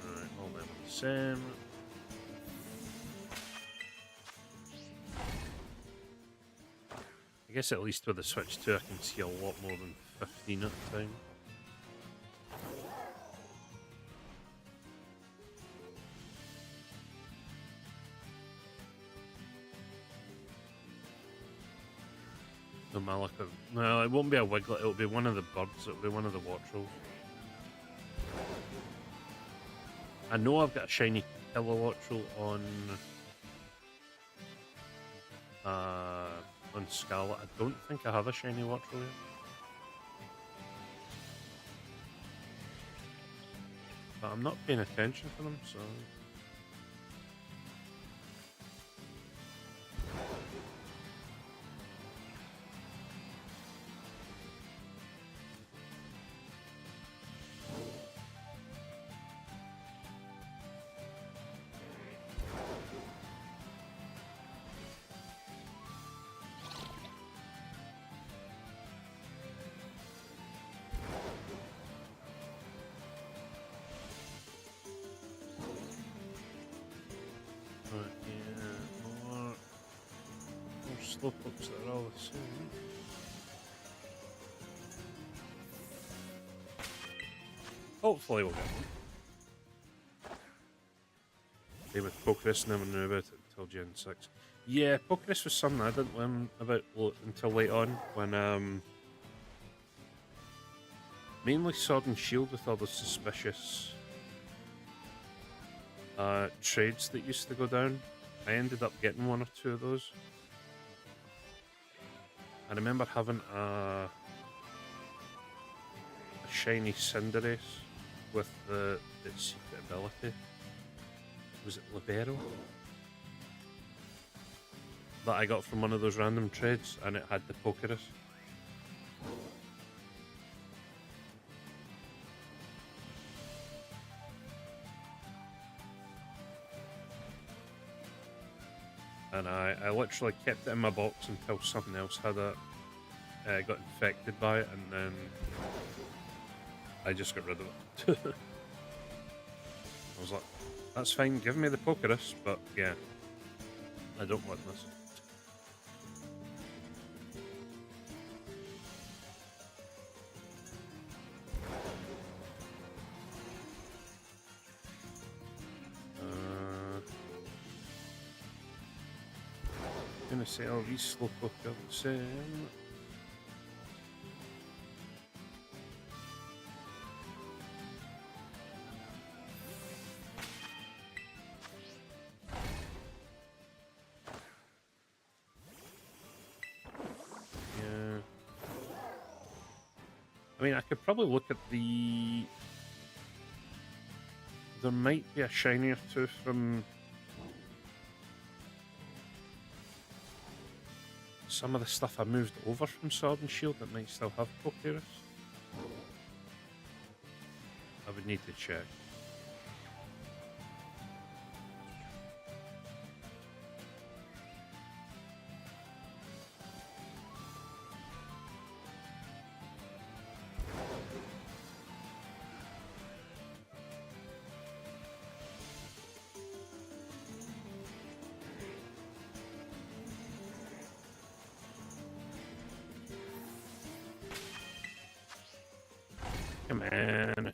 A: Alright, all them the same. I guess at least with the Switch 2 I can see a lot more than 15 at a time. The Malika. Well, it won't be a Wiglet, it'll be one of the birds, it'll be one of the Wattrels. I know I've got a shiny Killer Wattrel on Scarlet. I don't think I have a shiny Wattrel yet. But I'm not paying attention to them, so... Slowpokes that are all the same. Hopefully we'll get one. Same with Pokerus, never knew about it until Gen 6. Yeah, Pokerus was something I didn't learn about until late on, when mainly Sword and Shield with all the suspicious trades that used to go down. I ended up getting one or two of those. I remember having a shiny Cinderace with its secret ability. Was it Libero? That I got from one of those random trades, and it had the Pokerus. And I literally kept it in my box until something else had it, got infected by it, and then I just got rid of it. I was like, that's fine, give me the Pokerus, but yeah, I don't want this. I'm gonna say all these Slowpoke are the same. Yeah. I mean, I could probably look at the... There might be a shiny or two from... some of the stuff I moved over from Sword and Shield that might still have Pokerus. I would need to check. Come on.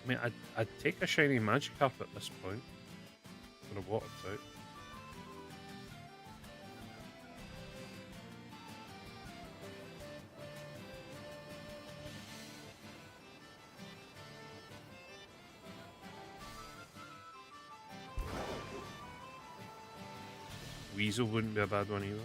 A: I mean, I'd take a shiny Magikarp at this point for a water type. Weasel wouldn't be a bad one either.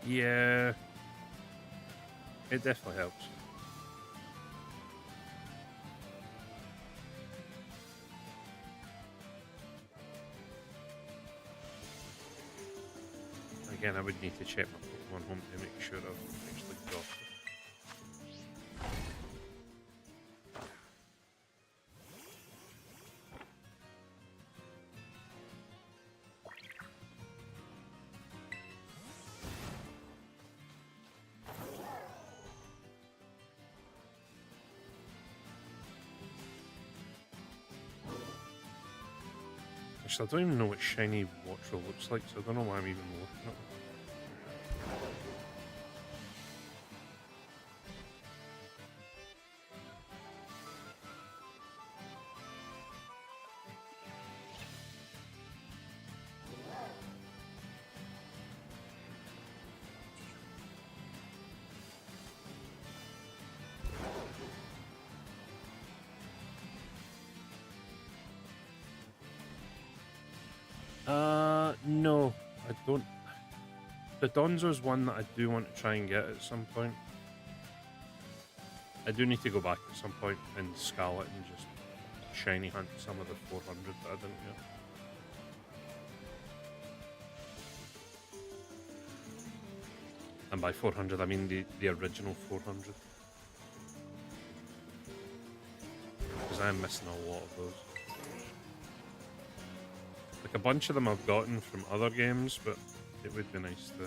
A: Yeah, it definitely helps. Again, I would need to check my Pokemon home to make sure I've actually got it. Actually, I don't even know what shiny Watchful looks like, so I don't know why I'm even looking at it. No, I don't. The Donzo's one that I do want to try and get at some point. I do need to go back at some point and Scarlet and just shiny hunt some of the 400 that I didn't get. And by 400, I mean the original 400. Because I am missing a lot of those. Like, a bunch of them I've gotten from other games, but it would be nice to...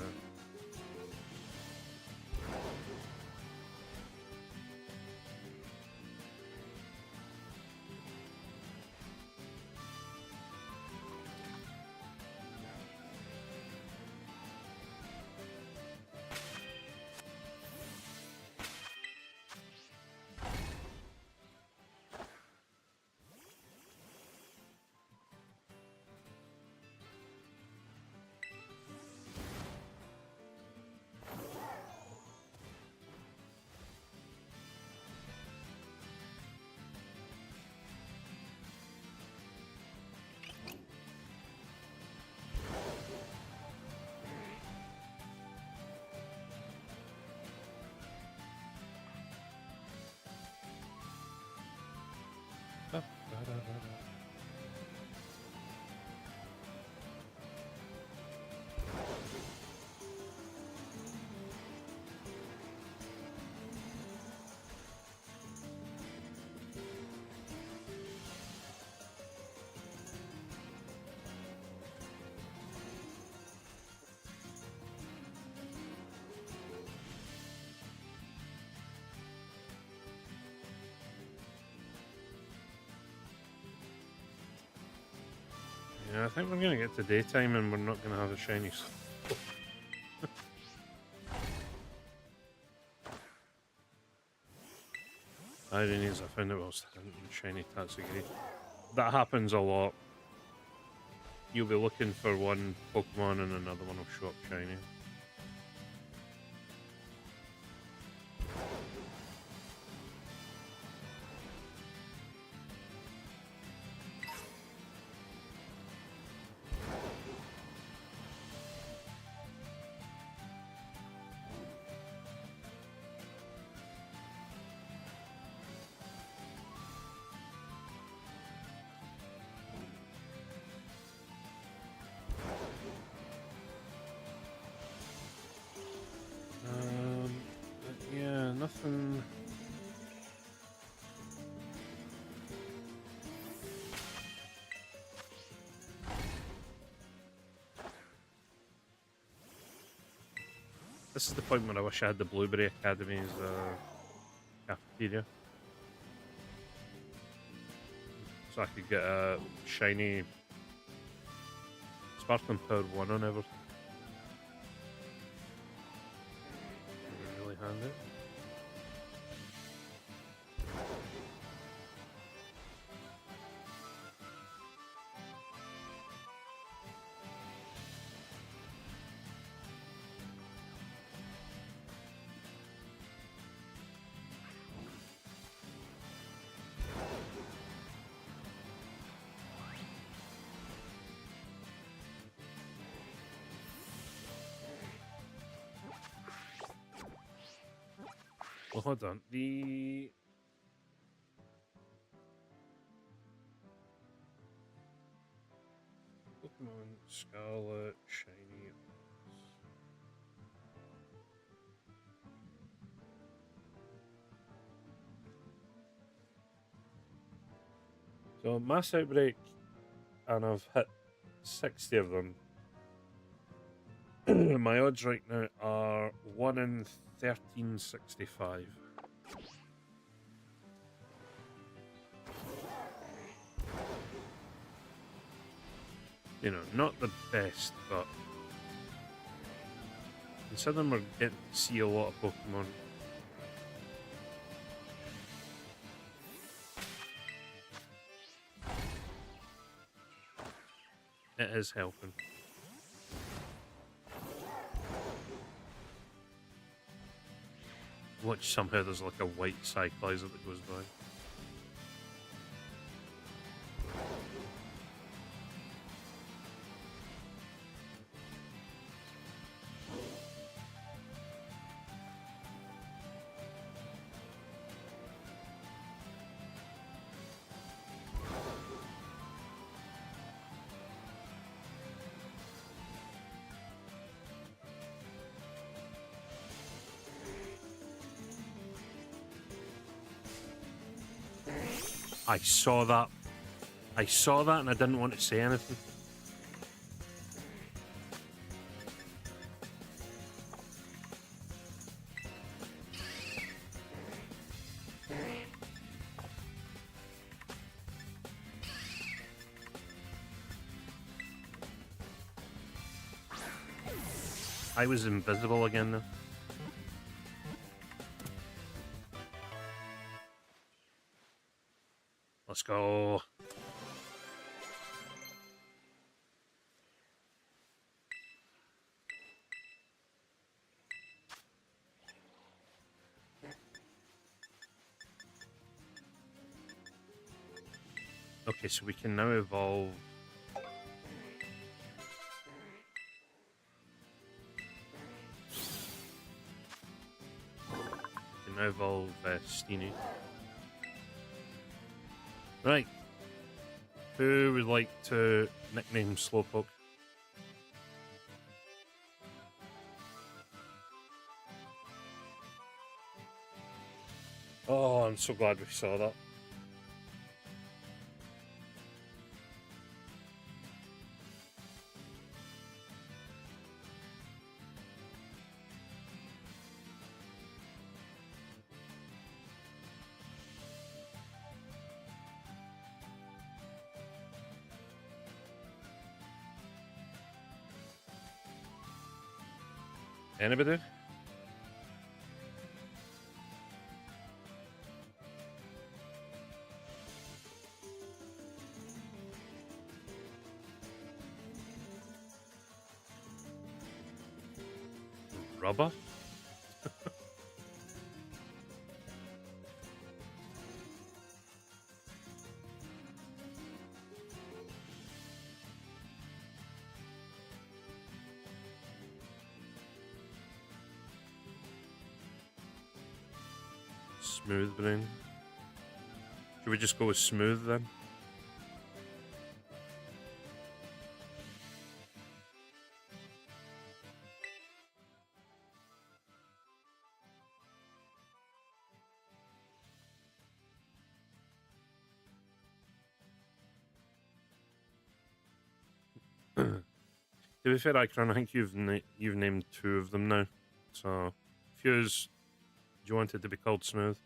A: Yeah, I think we're going to get to daytime and we're not going to have a shiny. Irony is I found out I was hunting shiny Tatsugiri. That happens a lot. You'll be looking for one Pokemon and another one will show up shiny. Yeah, nothing. This is the point where I wish I had the Blueberry Academy's cafeteria. So I could get a shiny Sparkling Power 1 on everything. Really handy. Well, hold on. The Pokemon Scarlet Shiny. So Mass Outbreak, and I've hit 60 of them. My odds right now are 1 in 1365. You know, not the best, but considering we're getting to see a lot of Pokemon. It is helping. Watch, somehow there's like a white Cyclizer that goes by. I saw that. I saw that and I didn't want to say anything. I was invisible again though. Let's go. Okay, so we can now evolve. We can now evolve Steenie. Right. Who would like to nickname Slowpoke? Oh, I'm so glad we saw that. Anybody? Rubber? Smooth brain. Should we just go with smooth then? To be fair, Icron, I think you've named two of them now, So, Fuse, do you want it to be called Smooth?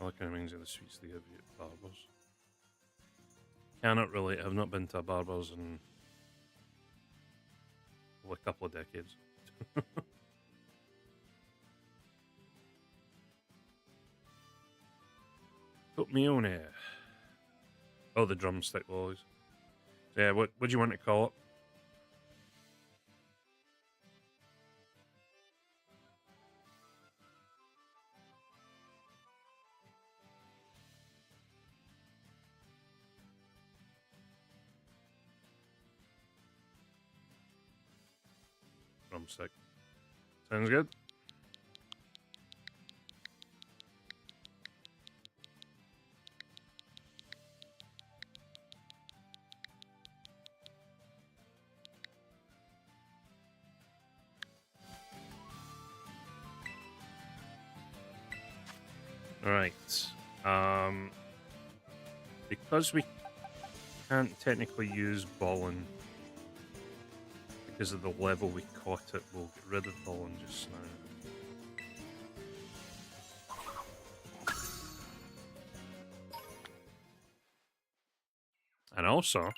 A: All kind of things are the sweets they give you at barbers. Cannot relate. I've not been to a barber's in a couple of decades. Put me on air. Oh, the drumstick lollies. Yeah, what do you want to call it? Drumstick. Sounds good. Right. Because we can't technically use ballin because of the level we caught it, we'll get rid of ballin just now. And also,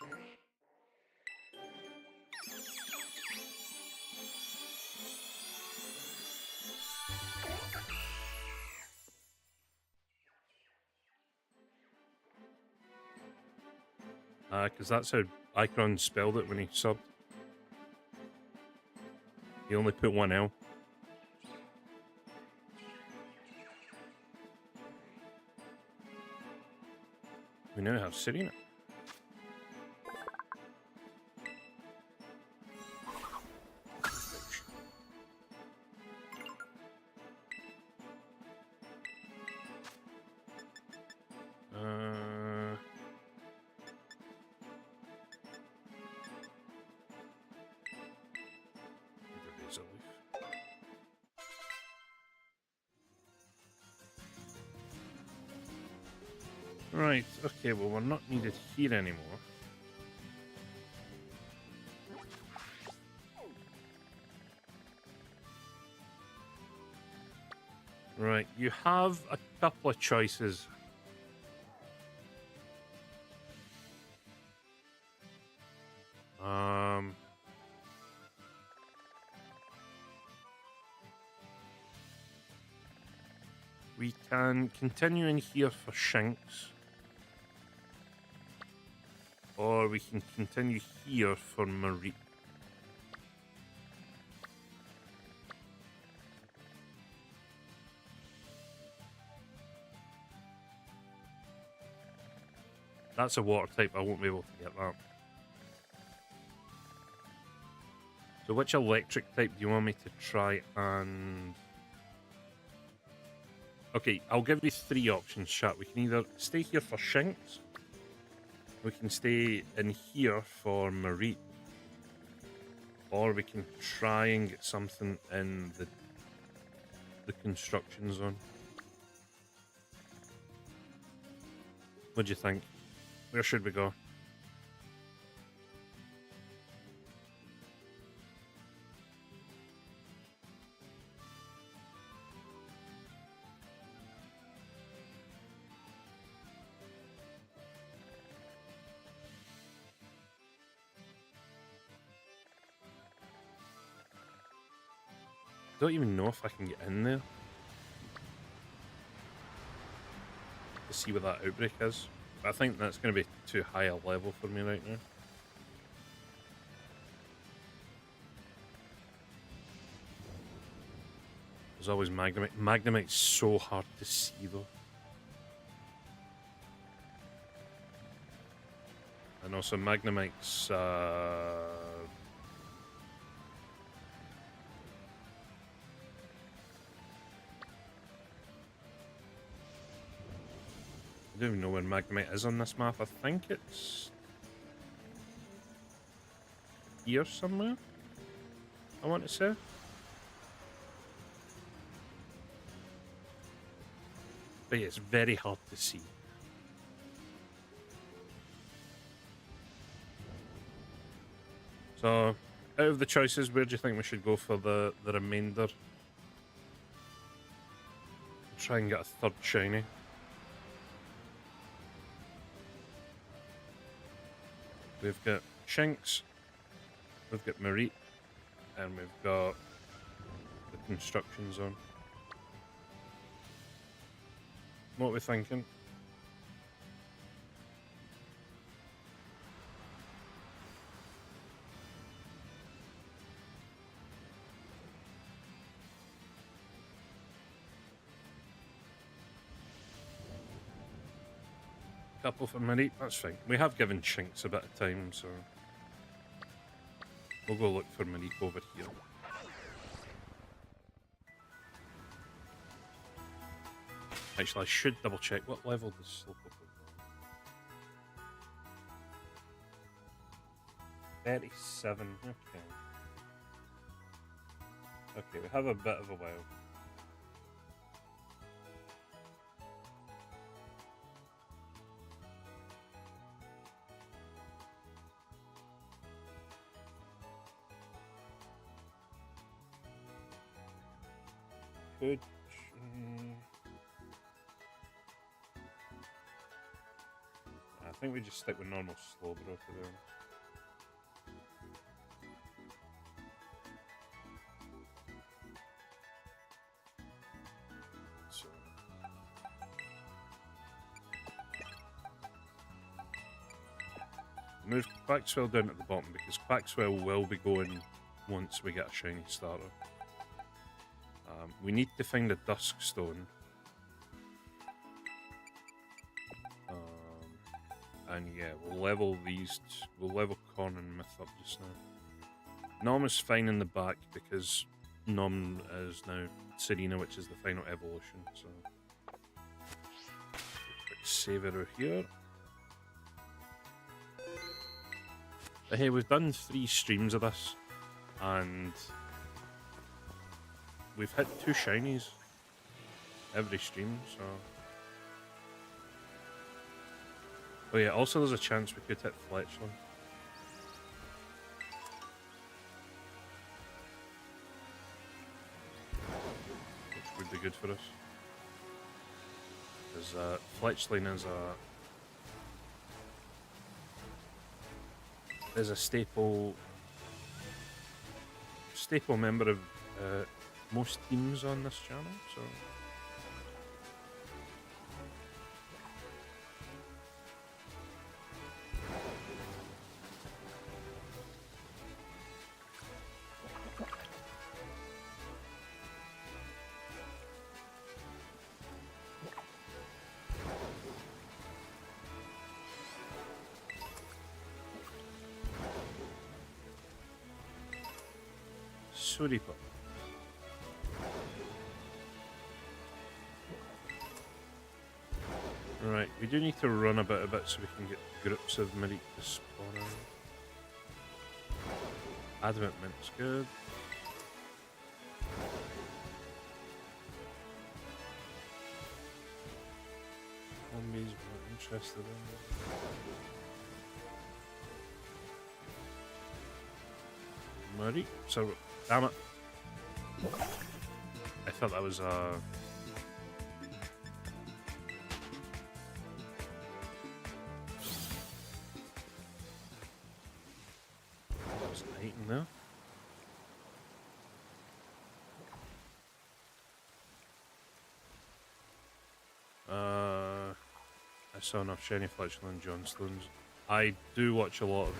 A: because that's how Icron spelled it when he subbed. He only put one L. We now have Serena. Right, okay, well, we're not needed here anymore. Right, you have a couple of choices. We can continue in here for Shanks. Or we can continue here for Marie. That's a water type, I won't be able to get that. So which electric type do you want me to try and... Okay, I'll give you three options, chat. We can either stay here for Shanks, we can stay in here for Marie, or we can try and get something in the construction zone. What do you think? Where should we go? I don't even know if I can get in there to see what that outbreak is. I think that's going to be too high a level for me right now. There's always Magnemite. Magnemite's so hard to see though. And also Magnemite's I don't even know where Magnemite is on this map. I think it's here somewhere, I want to say. But yeah, it's very hard to see. So, out of the choices, where do you think we should go for the remainder? Try and get a third shiny. We've got Shinx, we've got Mareep, and we've got the Construction Zone. What are we thinking? Couple for Mareep, that's fine. We have given Shinx a bit of time, so we'll go look for Mareep over here. Actually, I should double check what level does Slowpoke go. 37, okay. Okay, we have a bit of a while. Could... I think we just stick with normal Slowbro for them. So... move Quaxwell down at the bottom because Quaxwell will be going once we get a shiny starter. We need to find a Dusk Stone. And yeah, we'll level these. We'll level Corn and Myth up just now. Nom is fine in the back because Nom is now Serena, which is the final evolution. So, quick save arrow here. But hey, we've done 3 streams of this, and we've hit 2 shinies every stream, so... Oh yeah, also there's a chance we could hit Fletchling. Which would be good for us. Because Fletchling is a staple member of most teams on this channel, so... Suripa. Right, we do need to run about a bit so we can get groups of Mareep to spawn in. Adamant Mint's good. Zombies we're interested in. Mareep, so damn it. I thought that was no. I saw enough shiny Fletchling and Johnstones. I do watch a lot of...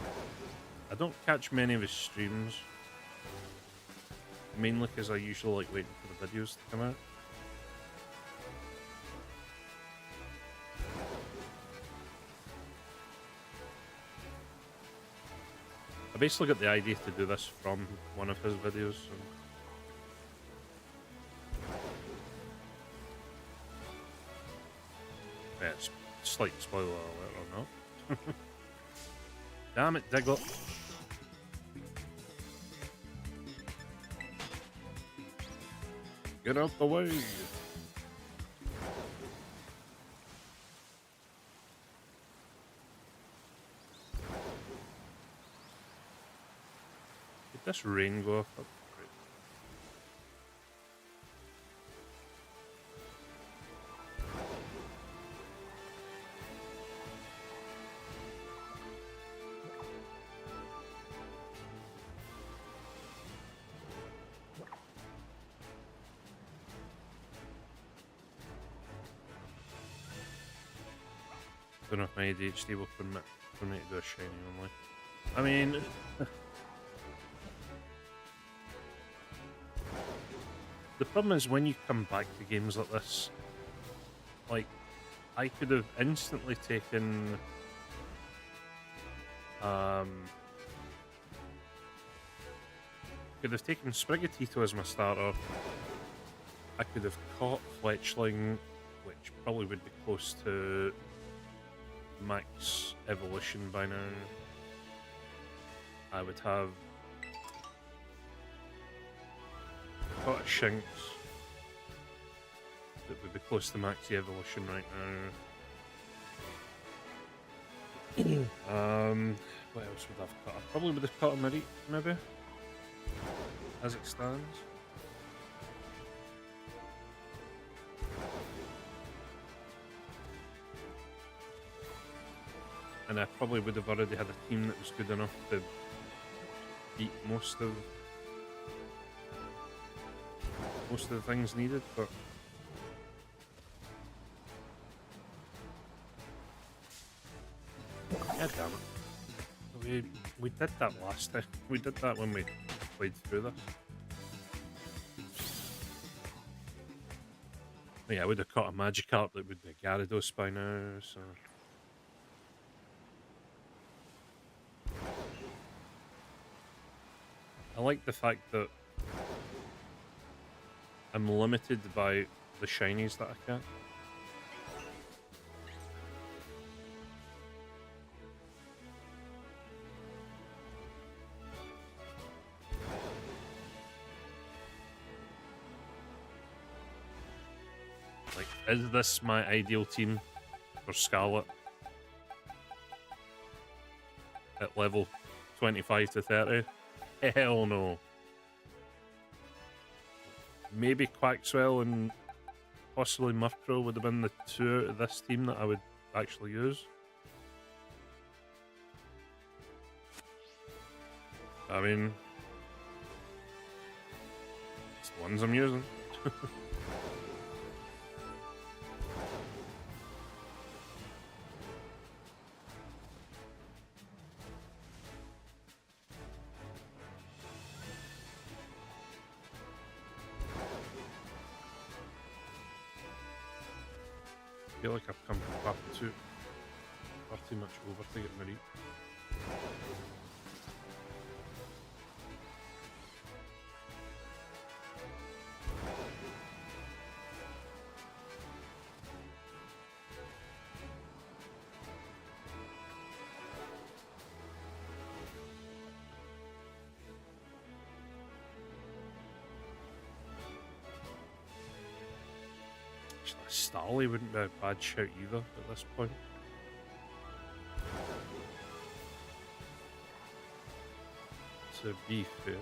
A: I don't catch many of his streams. Mainly because I usually like waiting for the videos to come out. I basically got the idea to do this from one of his videos. So. Yeah, it's Slight spoiler alert or not. Damn it, Diglett. Get out the way. Did this rain go off? That'd be great. Don't know if my ADHD will permit for me to do a shiny only. I mean, the problem is when you come back to games like this, like, I could have instantly taken Sprigatito as my starter. I could have caught Fletchling, which probably would be close to max evolution by now. I would have caught a Shinx that would be close to max evolution right now. What else would I have caught? I probably would have caught a Mareep, maybe, as it stands. And I probably would have already had a team that was good enough to beat most of the things needed, but god damn it. We did that last time. We did that when we played through this. Yeah, I would have caught a Magikarp that would be a Gyarados by now, so I like the fact that I'm limited by the shinies that I can. Like, is this my ideal team for Scarlet? At level 25 to 30? Hell no. Maybe Quaxwell and possibly Murkrow would have been the two out of this team that I would actually use. I mean, it's the ones I'm using. I feel like I've come far too much over to get Mareep. Starly wouldn't be a bad shout either at this point. To be fair.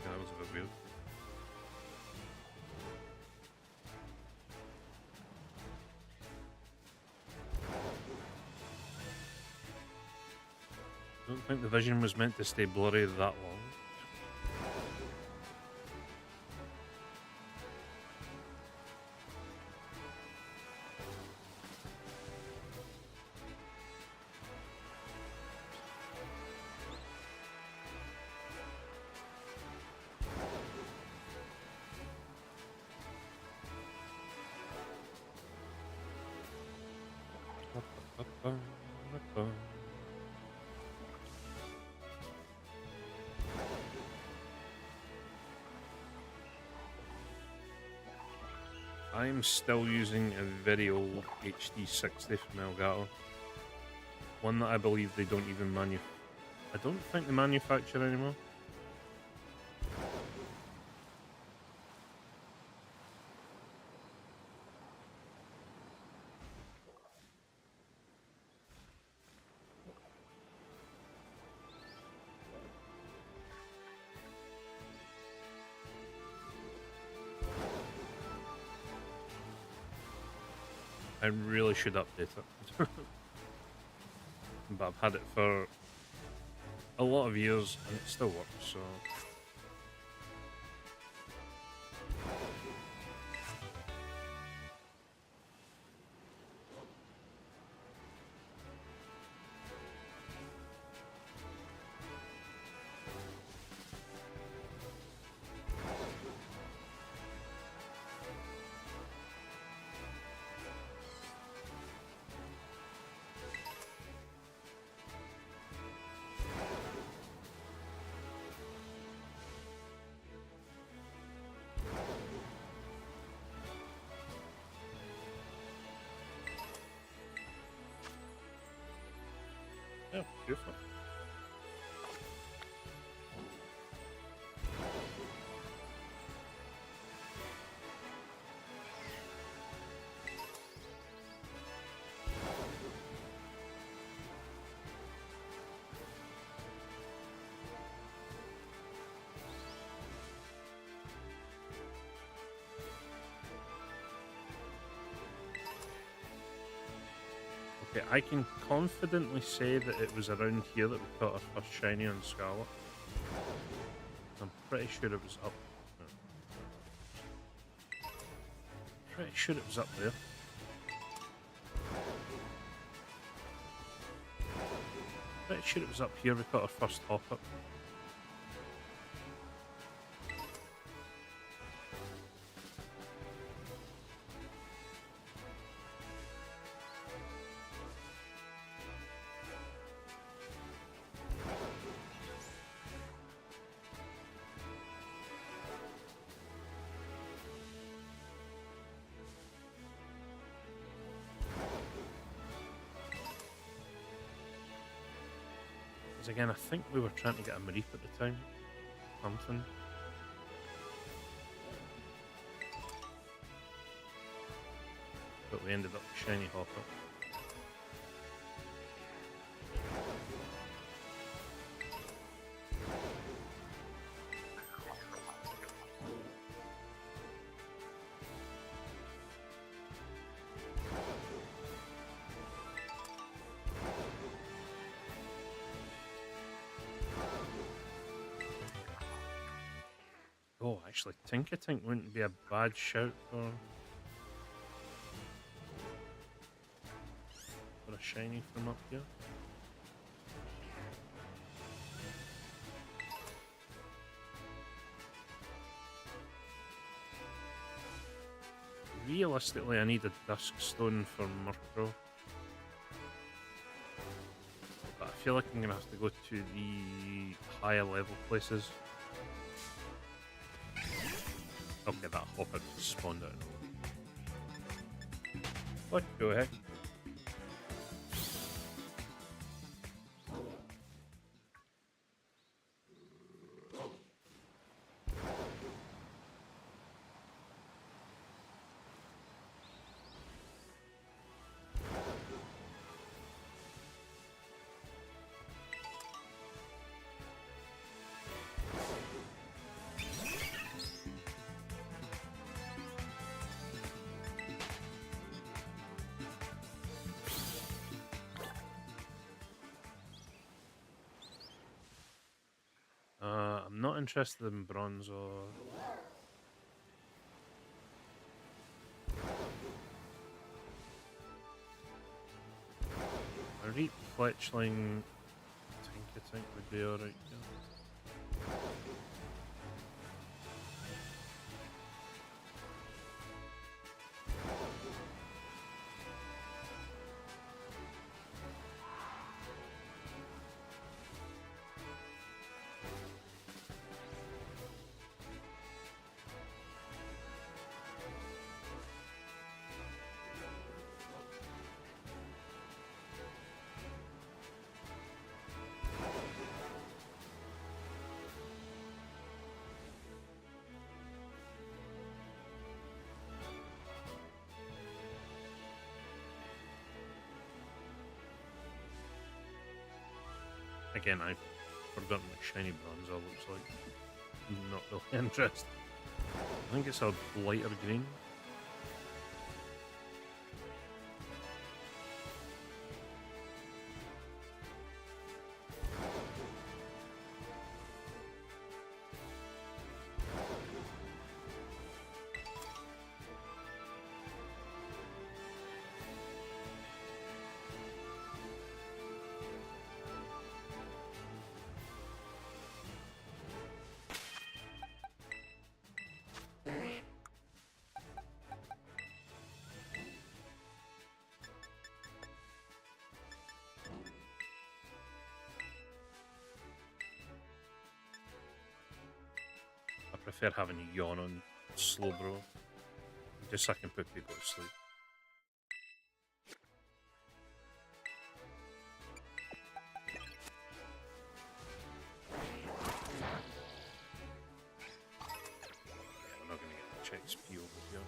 A: Yeah, that was a bit weird. I don't think the vision was meant to stay blurry that long. I'm still using a very old HD60 from Elgato. One that I believe they don't even I don't think they manufacture anymore. I really should update it. But I've had it for a lot of years and it still works, so... Yeah, beautiful. Okay, I can confidently say that it was around here that we caught our first shiny on Scarlet. I'm pretty sure it was up. Pretty sure it was up there. Pretty sure it was up here we caught our first hop up. Again, I think we were trying to get a Mareep at the time. Something. But we ended up with shiny Hopper. Oh, actually, Tinkatink wouldn't be a bad shout for a shiny from up here. Realistically, I need a Dusk Stone for Murkrow. But I feel like I'm going to have to go to the higher level places. Okay, that Hopper just spawned out. What the heck? I'm not interested in bronze or... A Reap Fletchling Tinkatink would be alright. Yeah. Again, I've forgotten what shiny bronze all looks like. Not really interested. I think it's a lighter green. I prefer having a yawn on slow bro. Just so I can put people to sleep. Yeah, we're not going to get much XP over here.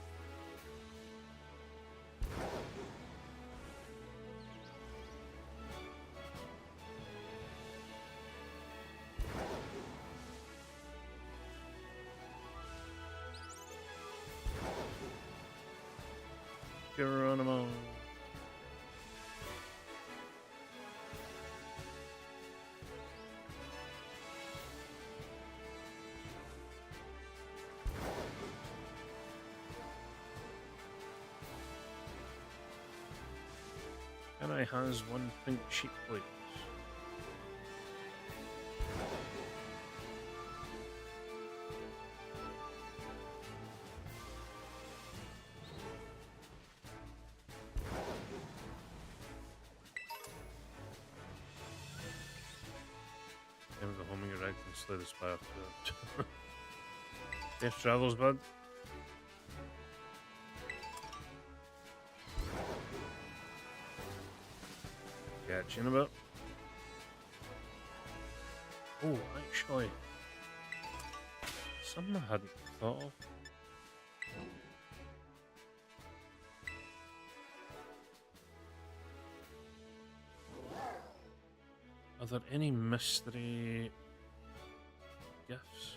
A: Geronimo. And I has one pink sheep plate. Never go home and get right and slay the spire to it. Safe travels, bud. Catch you in a bit. Oh, actually, something I hadn't thought of. Are there any mystery gifts?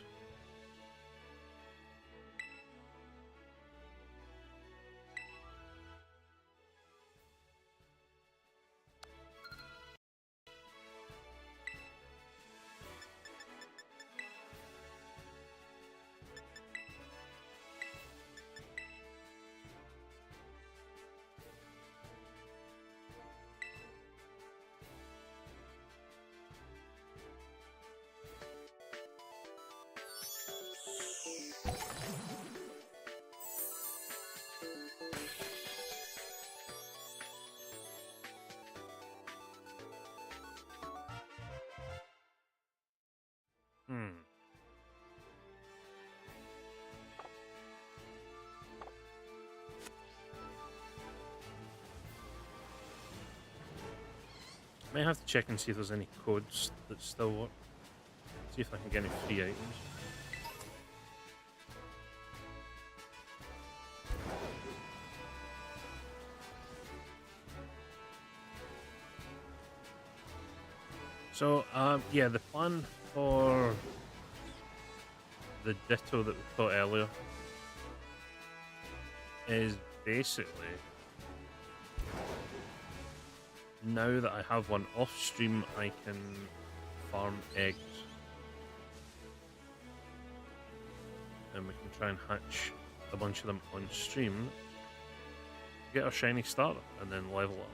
A: Might have to check and see if there's any codes that still work. See if I can get any free items. So, yeah, the plan for the Ditto that we caught earlier is basically, now that I have one off stream, I can farm eggs. And we can try and hatch a bunch of them on stream, get our shiny starter, and then level up.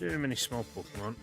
A: Too many small Pokemon.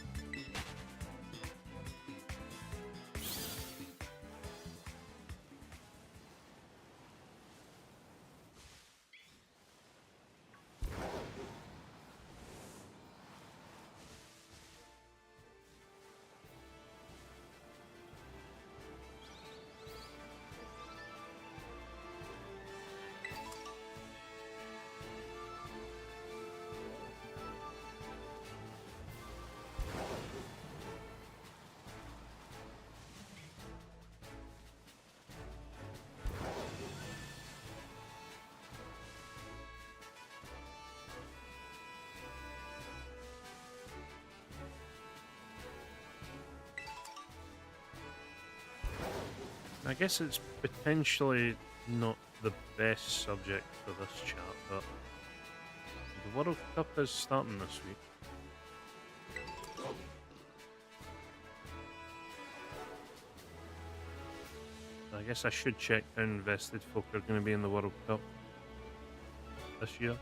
A: I guess it's potentially not the best subject for this chat, but the World Cup is starting this week. I guess I should check how invested folk are going to be in the World Cup this year.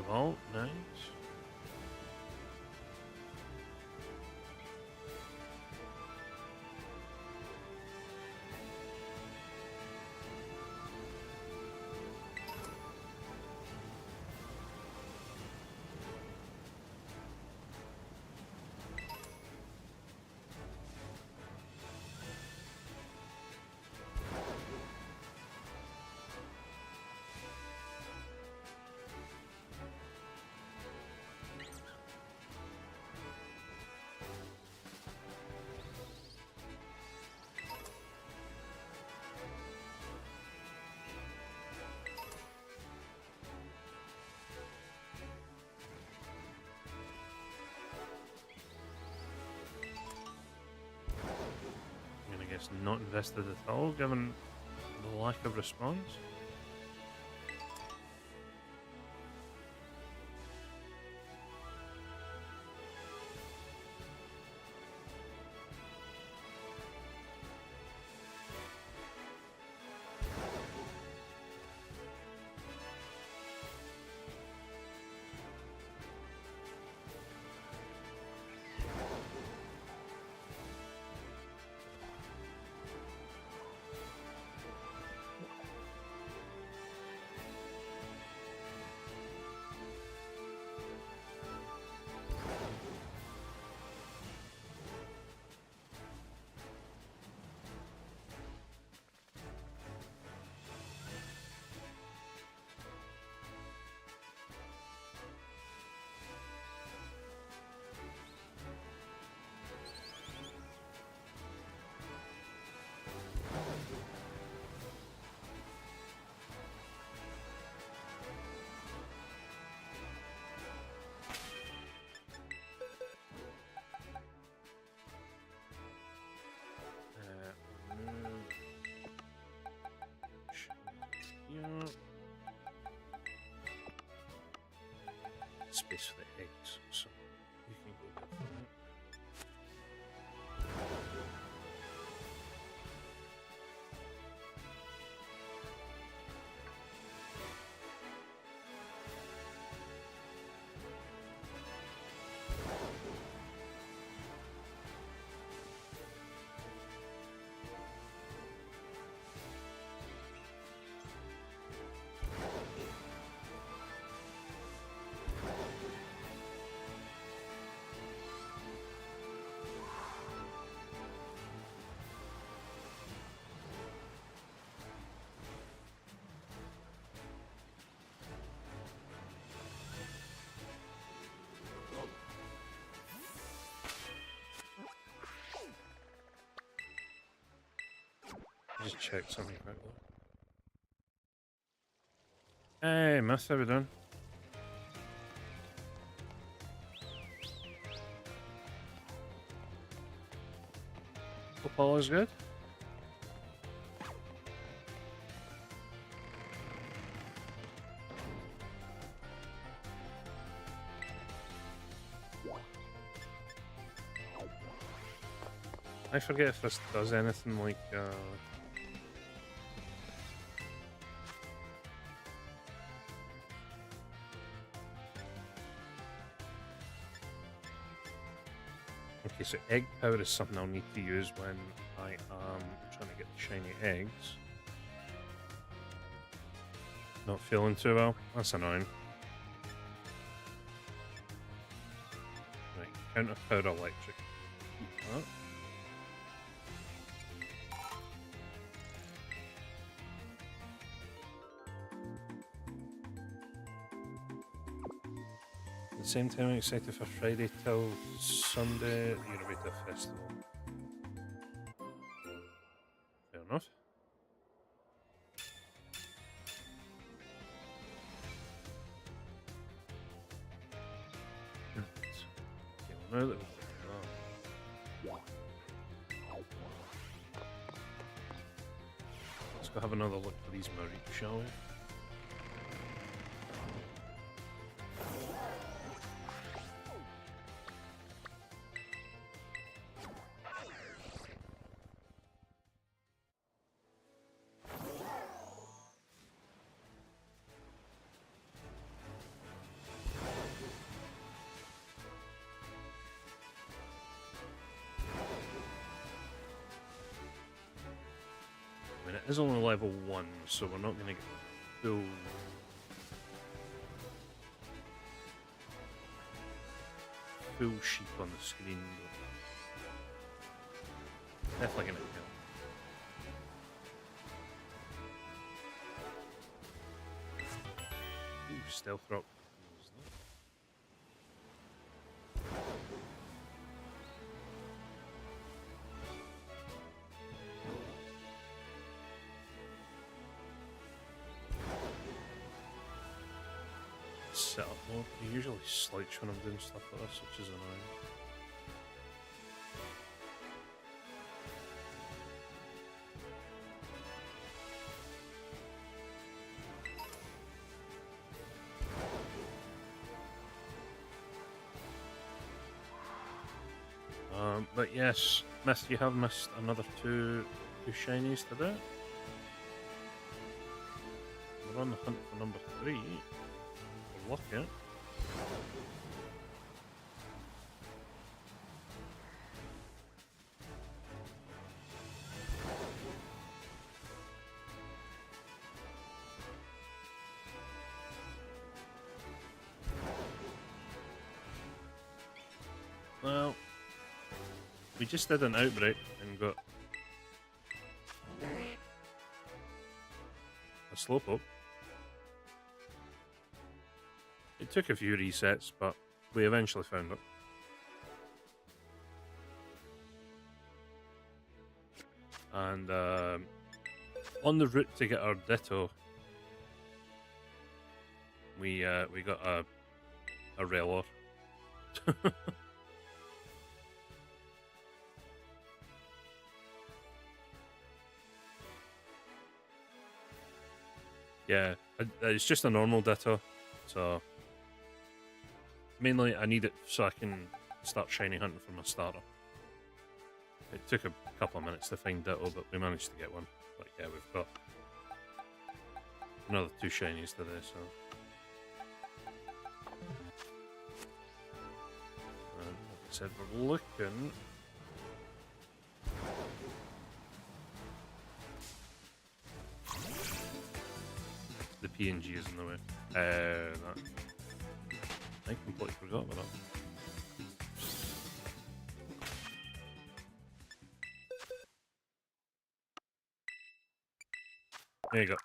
A: Ultra nice. Not invested at all, given the lack of response. Yeah. Space for the eggs, so you can go there for that. Just check something quickly. Hey, Miss, how we doing? Hope all is good. I forget if this does anything like okay, so egg power is something I'll need to use when I am trying to get the shiny eggs. Not feeling too well. That's annoying. Right, counter power electric. Keep that. At the same time, I'm excited for Friday till Sunday. You're away to a festival. Fair enough. Right. Okay, well, now that we've done that, let's go have another look for these Marines, shall we? I mean, it is only level 1, so we're not going to get full sheep on the screen. But definitely going to help. Ooh, stealth rock. Set up mode. You usually slouch when I'm doing stuff like this, which is annoying. But yes, you have missed another two shinies today. We're on the hunt for number 3. We're lucky. Well, we just did an outbreak and got a Slowpoke. It took a few resets, but we eventually found it. And on the route to get our Ditto, we got a Railor. Yeah, it's just a normal Ditto, so mainly I need it so I can start shiny hunting for my starter. It took a couple of minutes to find Ditto, but we managed to get one. But yeah, we've got another 2 shinies today, so. And like I said, we're looking. The PNG is in the way. I completely forgot about that. There you go.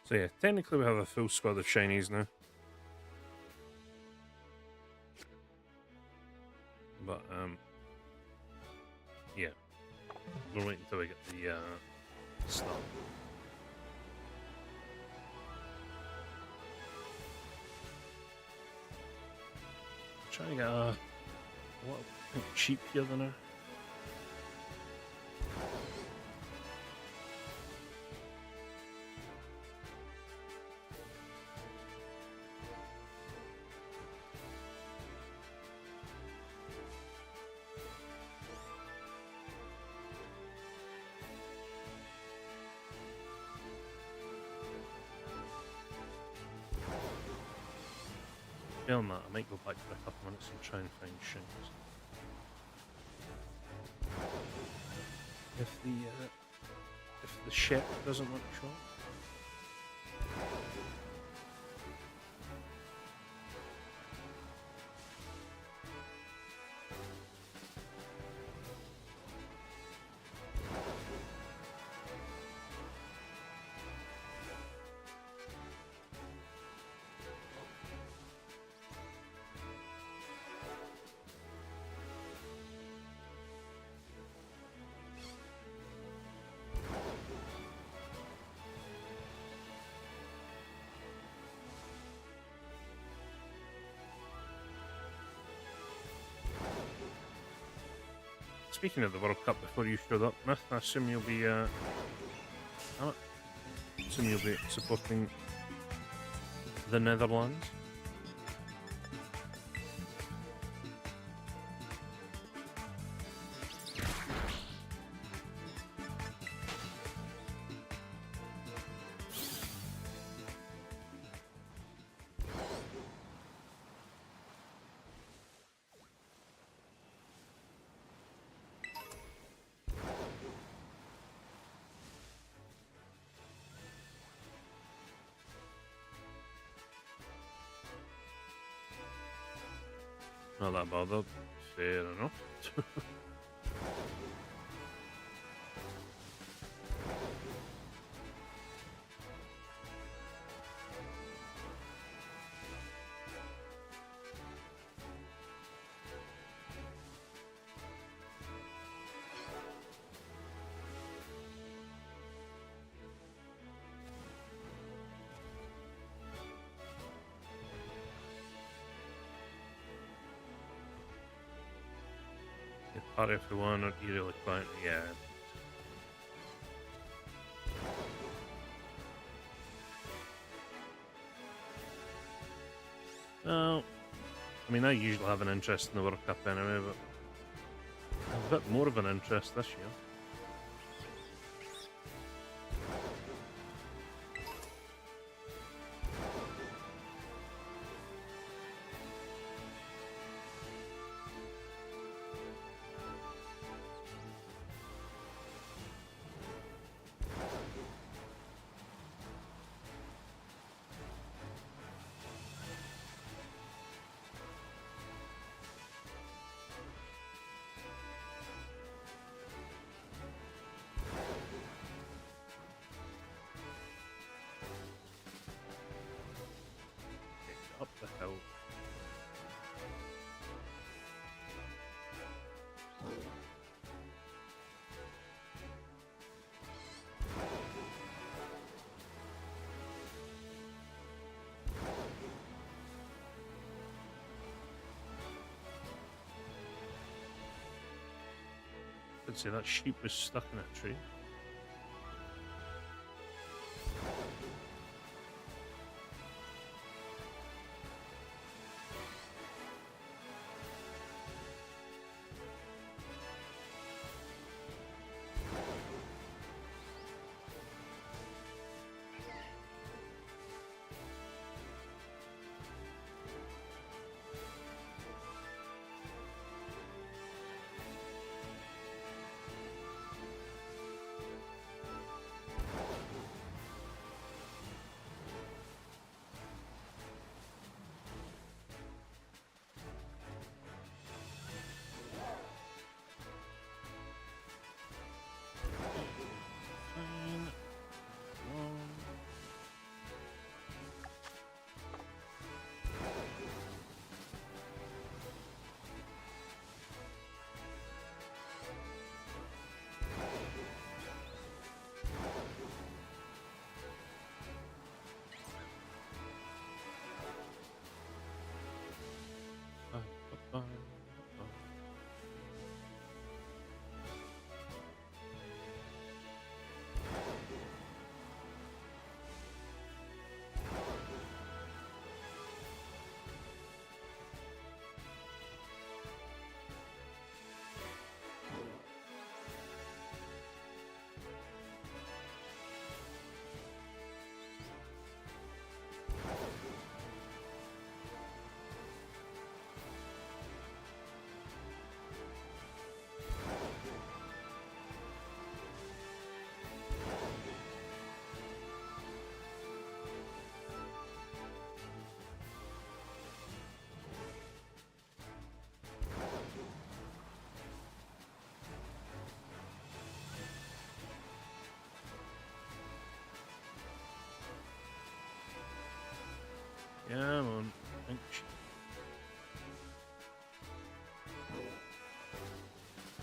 A: So yeah, technically we have a full squad of shinies now. But yeah, we'll wait until we get the start. Trying to get a little cheap here than her. Failing that, I might go back for a couple minutes and try and find shins. If the ship doesn't look short. Speaking of the World Cup, before you showed up, Myth, I assume you'll be supporting the Netherlands. Not that bothered. Fair enough. Party if we want, or really quiet, yeah. Well, I mean, I usually have an interest in the World Cup anyway, but I have a bit more of an interest this year. Up the hill. I'd say that sheep was stuck in a tree.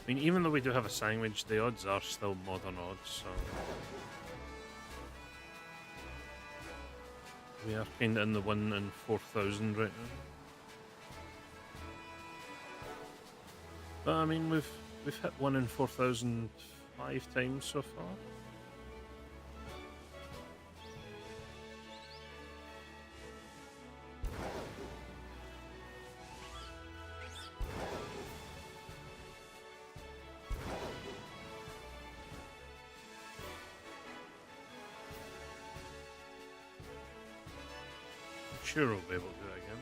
A: I mean, even though we do have a sandwich, the odds are still modern odds, so... We are kind of in the 1 in 4,000 right now. But I mean, we've hit 1 in 4,000 5 times so far. I'm sure we'll be able to do it again.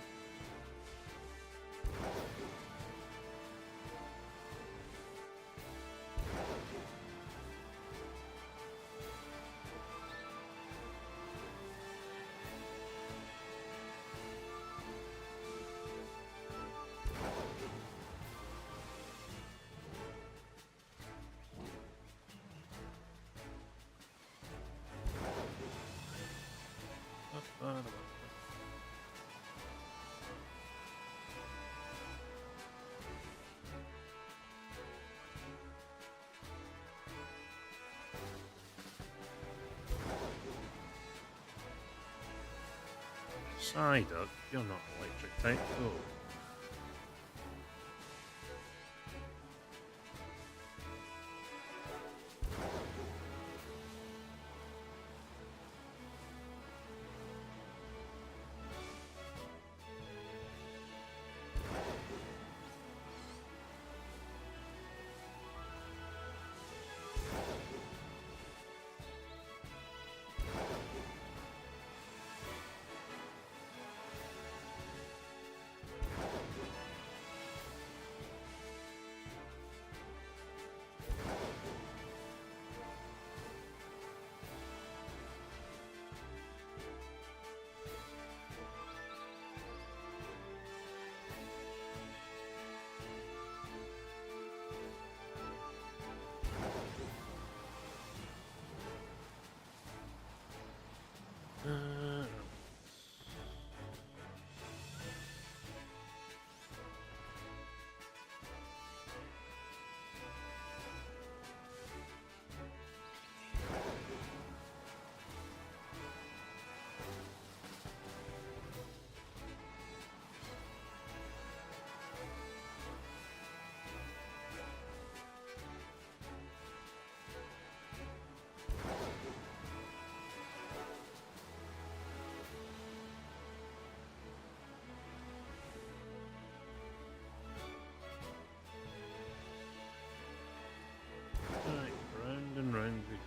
A: Psyduck, you're not electric type, though. Right, round and round we go.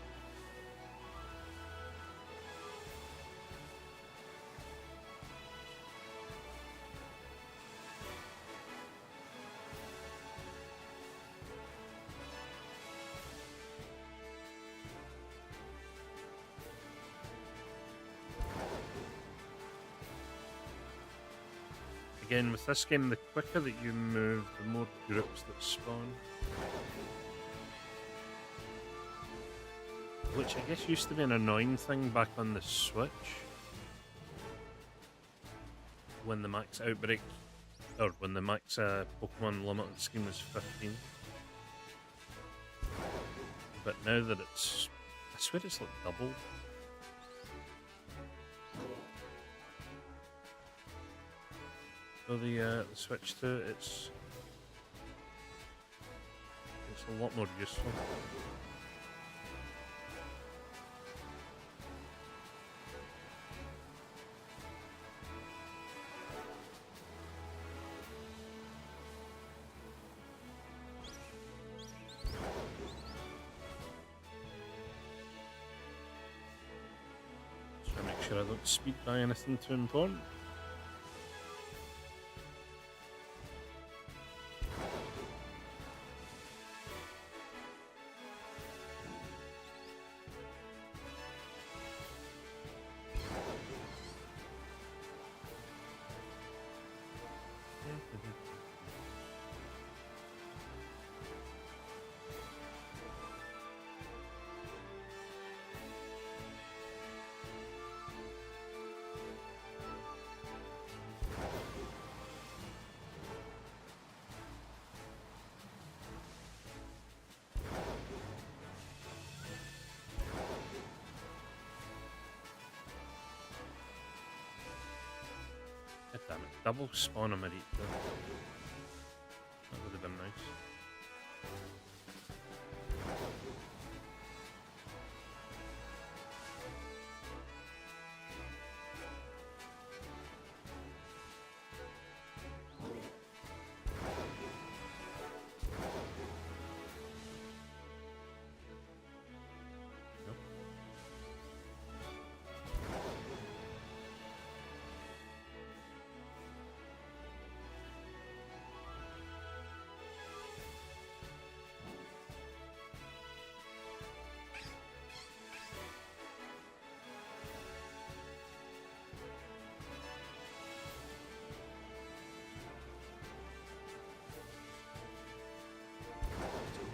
A: Again, with this game, the quicker that you move, the more groups that spawn. Which I guess used to be an annoying thing back on the Switch. When the max outbreak, or when the max Pokemon limited scheme was 15. But now that it's, I swear it's like doubled. So the Switch 2, it's a lot more useful. Try to make sure I don't speed by anything too important. Double spawn a Marita. That would have been nice.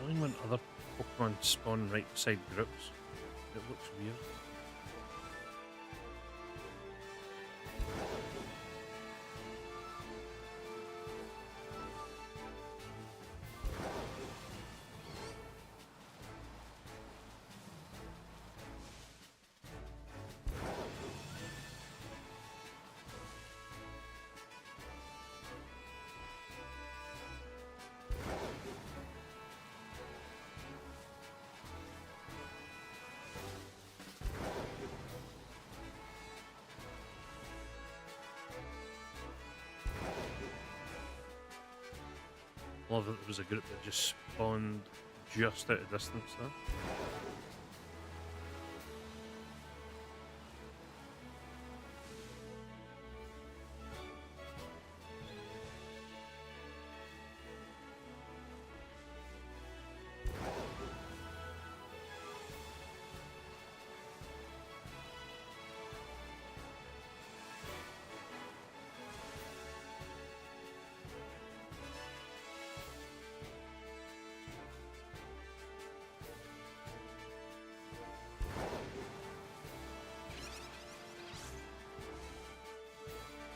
A: Annoying when other Pokemon spawn right beside groups. It looks weird. Love that there was a group that just spawned just out of distance there.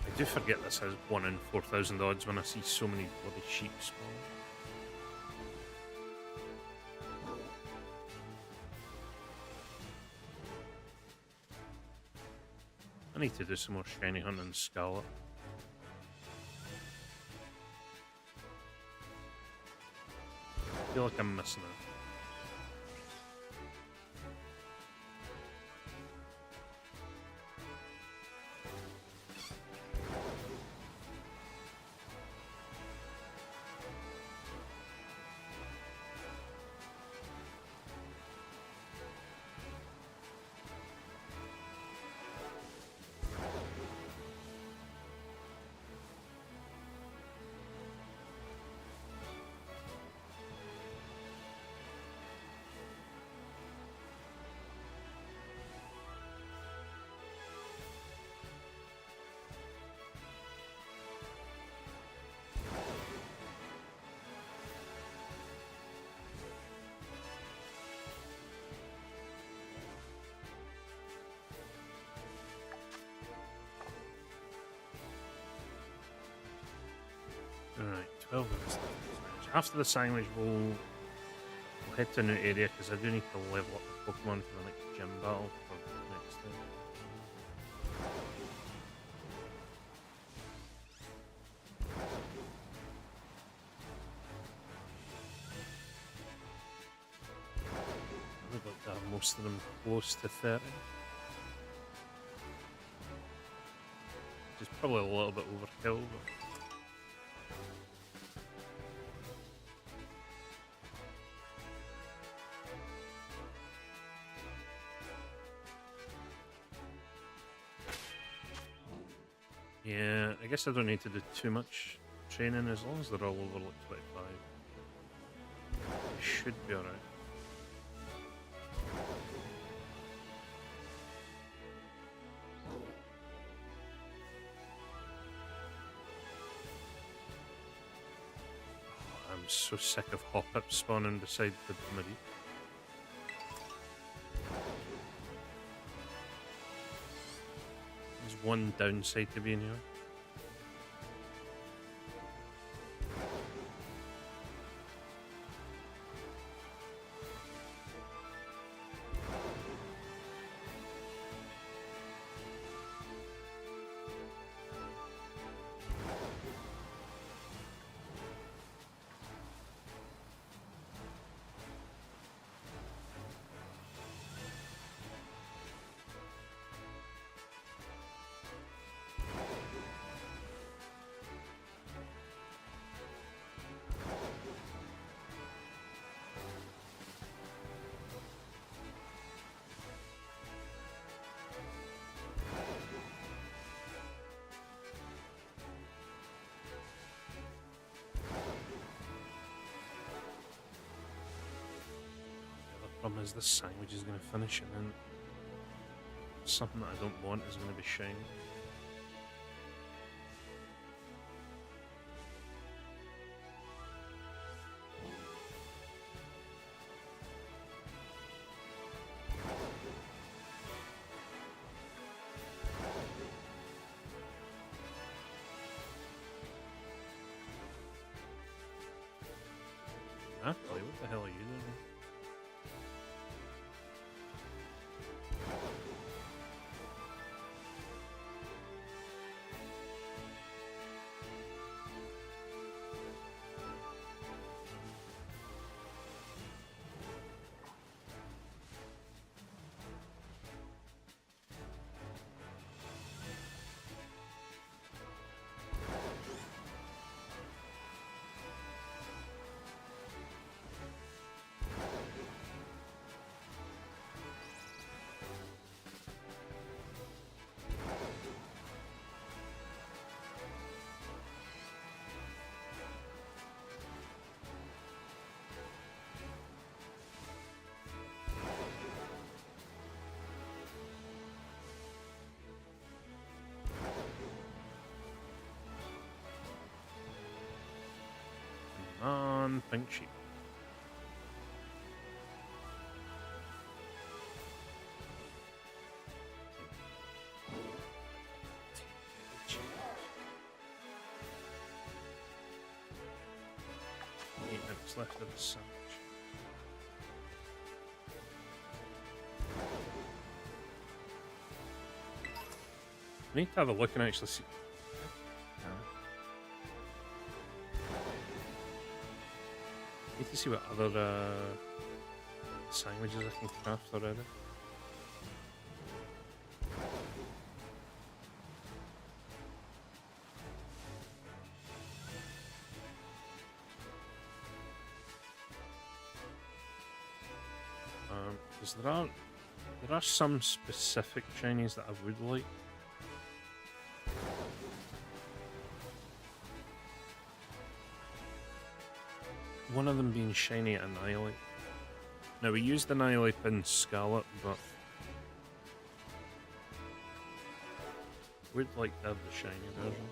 A: I do forget this has 1 in 4,000 odds when I see so many bloody sheep spawn. I need to do some more shiny hunting Scarlet. I feel like I'm missing it. Alright, 12 minutes left. After the sandwich, we'll head to a new area because I do need to level up the Pokemon for the next gym battle for next time. I would like to have most of them close to 30. Which is probably a little bit overkill, but yeah, I guess I don't need to do too much training as long as they're all over like 25. I should be alright. I'm so sick of Hoppip spawning beside the Marie. There's one downside to being here. Problem is, this sandwich is going to finish, and then something that I don't want is going to be shiny. Actually, what the hell are you doing? Non-pink sheep. Eight minutes left of the sandwich. I need to have a look and actually see. Need to see what other sandwiches I can craft already. Because there are some specific Chinese that I would like. One of them being shiny Annihilate. Now we used Annihilate in Scarlet, but we'd like to have the shiny version.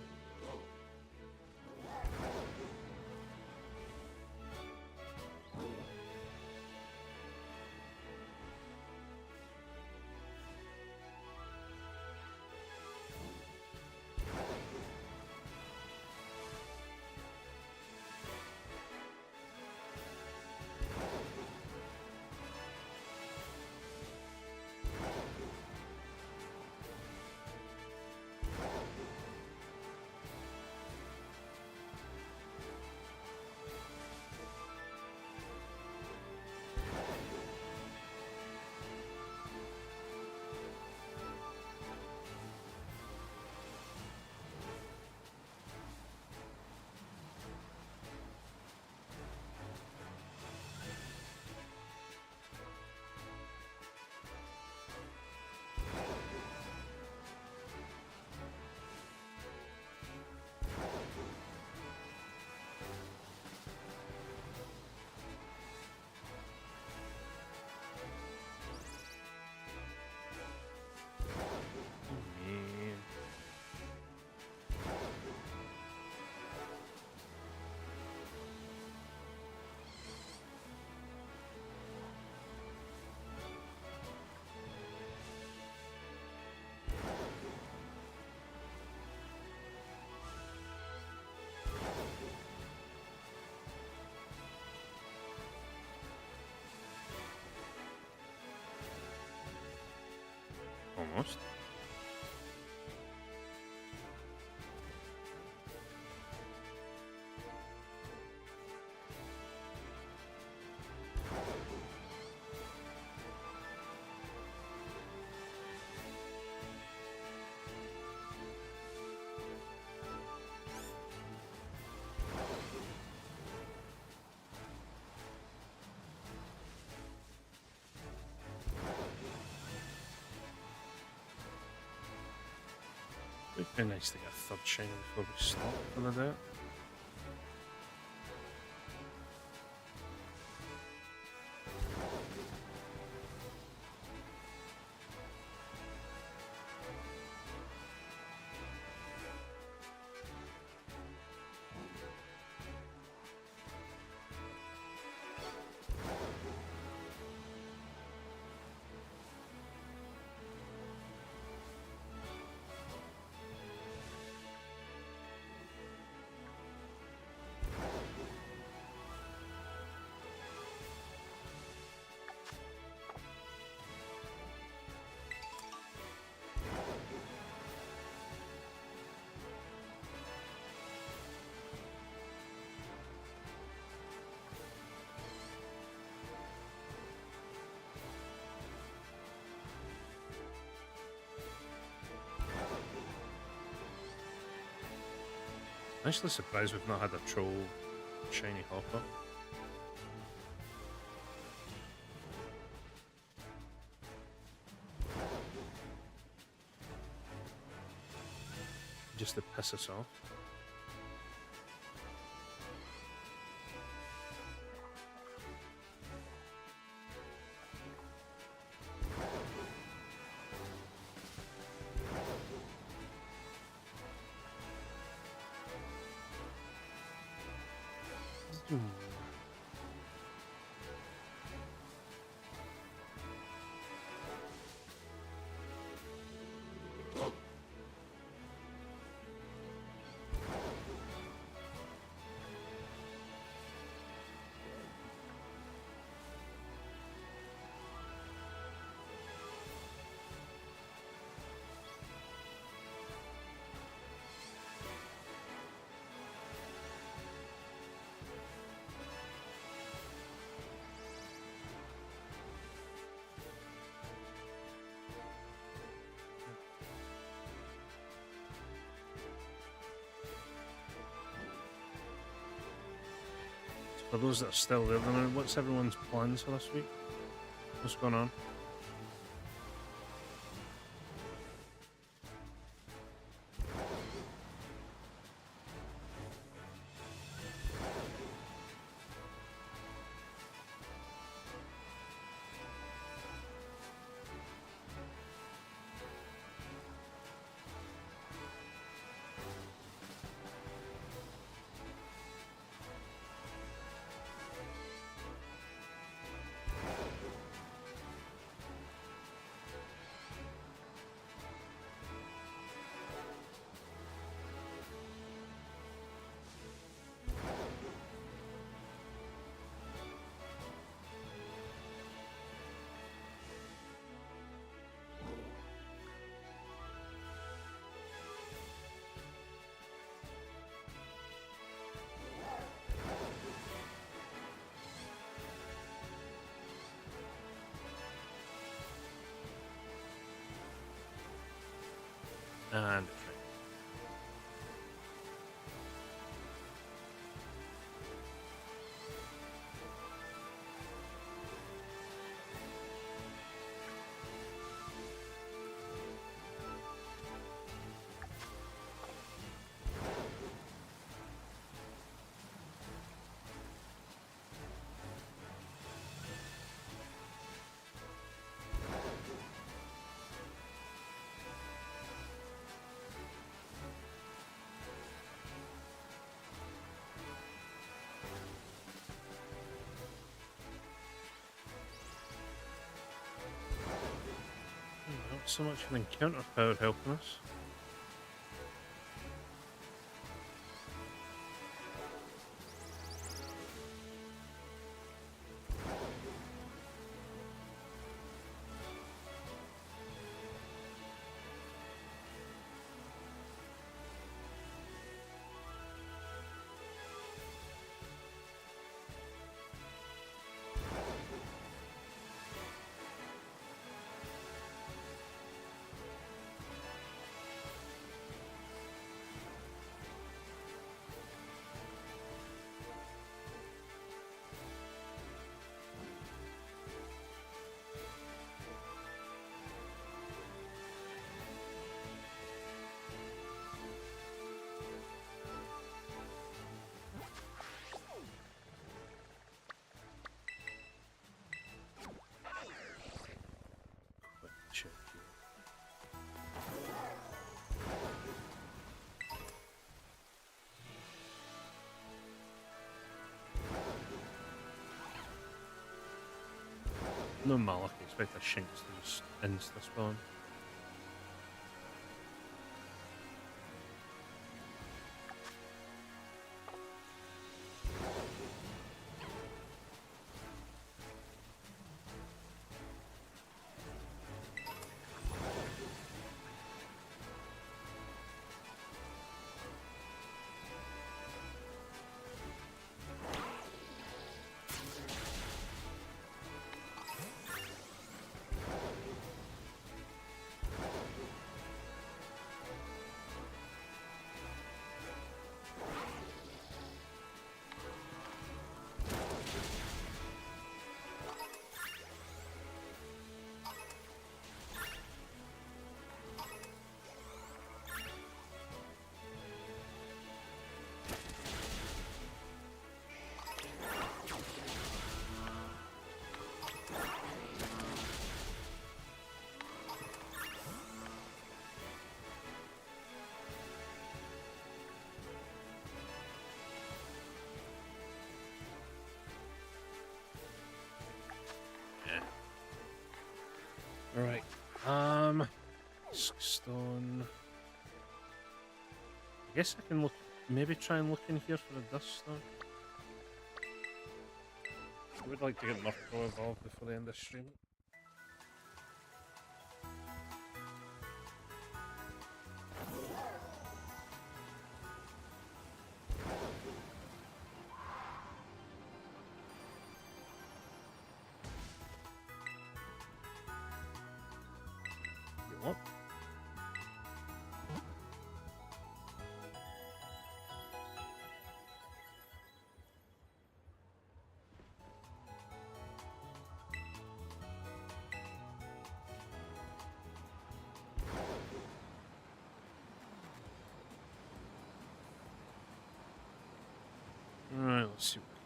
A: Almost. It'd be nice to get a third shiny before we stop for the day. Actually surprised we've not had a troll shiny hopper. Just to piss us off. For those that are still there, then what's everyone's plans for this week? What's going on? And not so much an encounter power helping us. Check here. No Malak, expect a Shinx to just insta spawn. Right. Stone. I guess I can look. Maybe try and look in here for a dust stone. I would like to get Murkrow evolved before the end of the stream. You what? Alright, let's see what we can.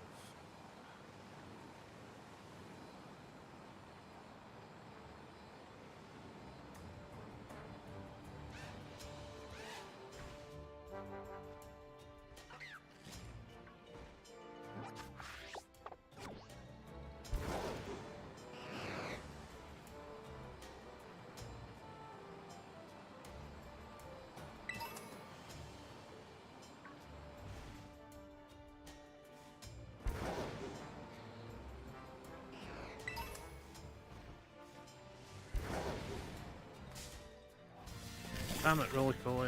A: Damn it, really cool.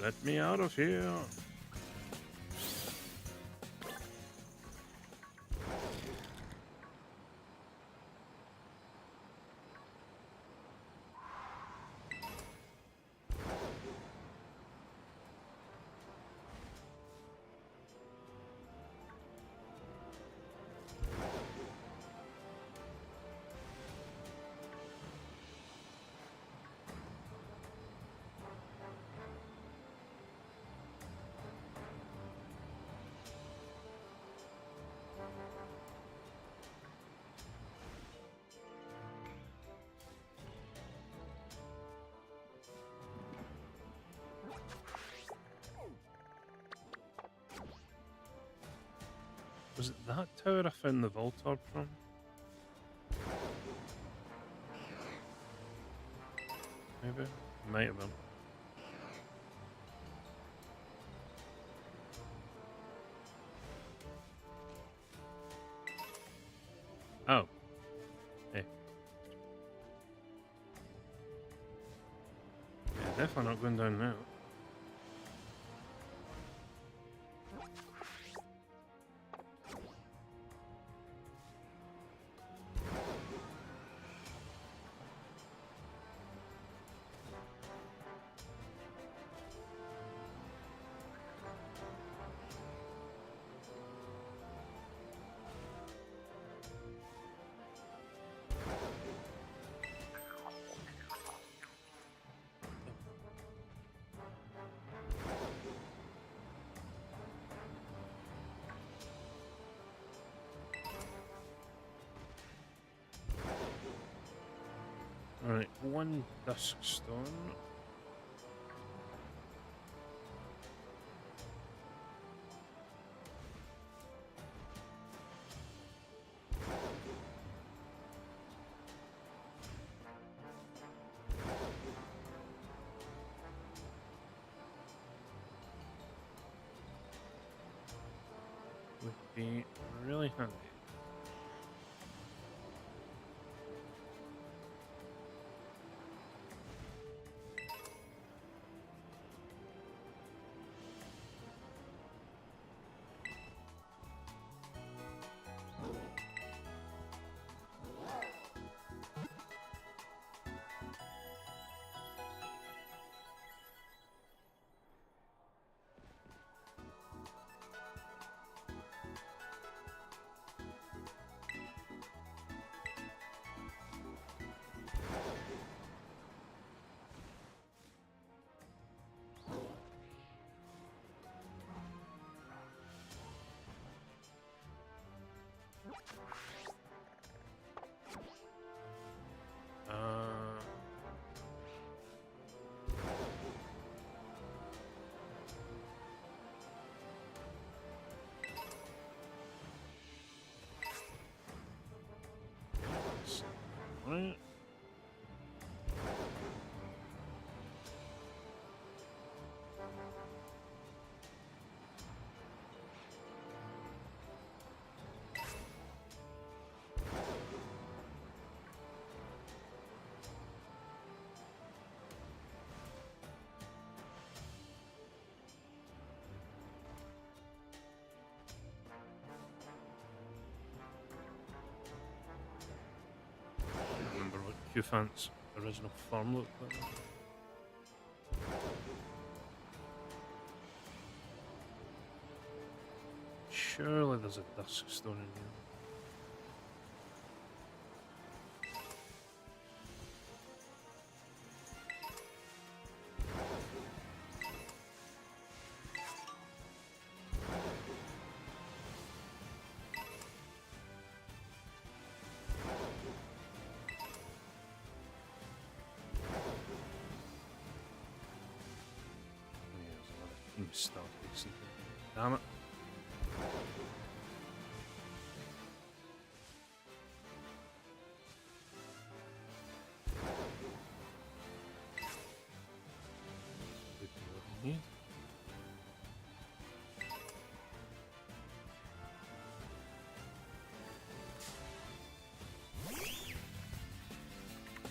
A: Let me out of here. Was it that tower I found the Voltorb from? Maybe? Might have been. Oh. Hey. Yeah, definitely not going down now. Alright, one dusk stone. Would be really handy. too fancy original farm look. But surely there's a dusk stone in here. Start basically. Damn it.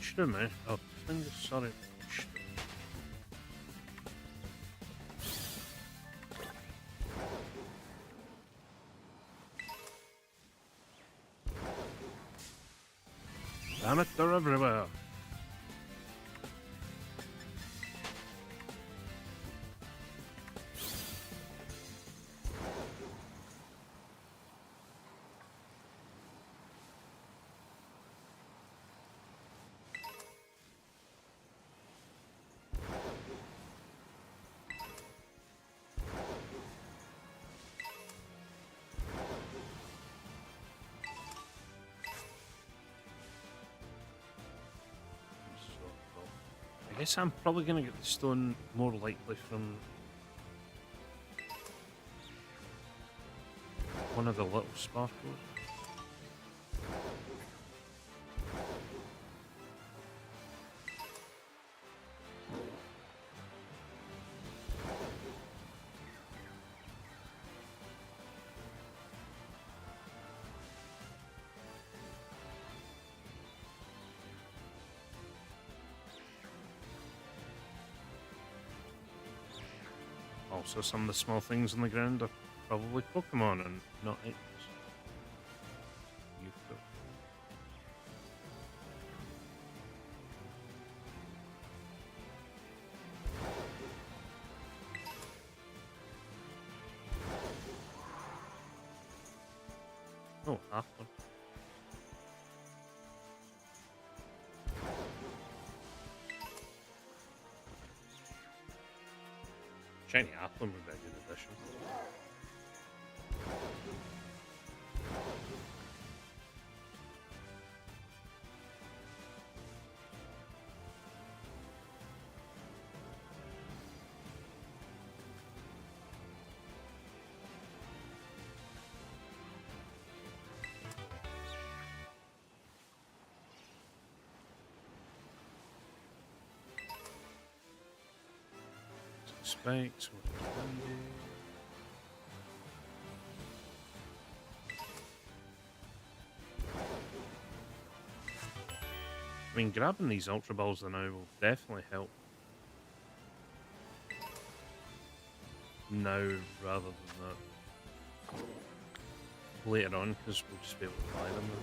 A: Should have managed. Oh, fingers, sorry. Damn it, they're everywhere. I guess I'm probably going to get the stone more likely from one of the little sparkles. Also, some of the small things on the ground are probably Pokemon and not items. Beautiful. Oh, half one. Shiny Applin would be a good addition. Spikes with candy. I mean, grabbing these Ultra Balls now will definitely help now rather than that later on, because we'll just be able to buy them now.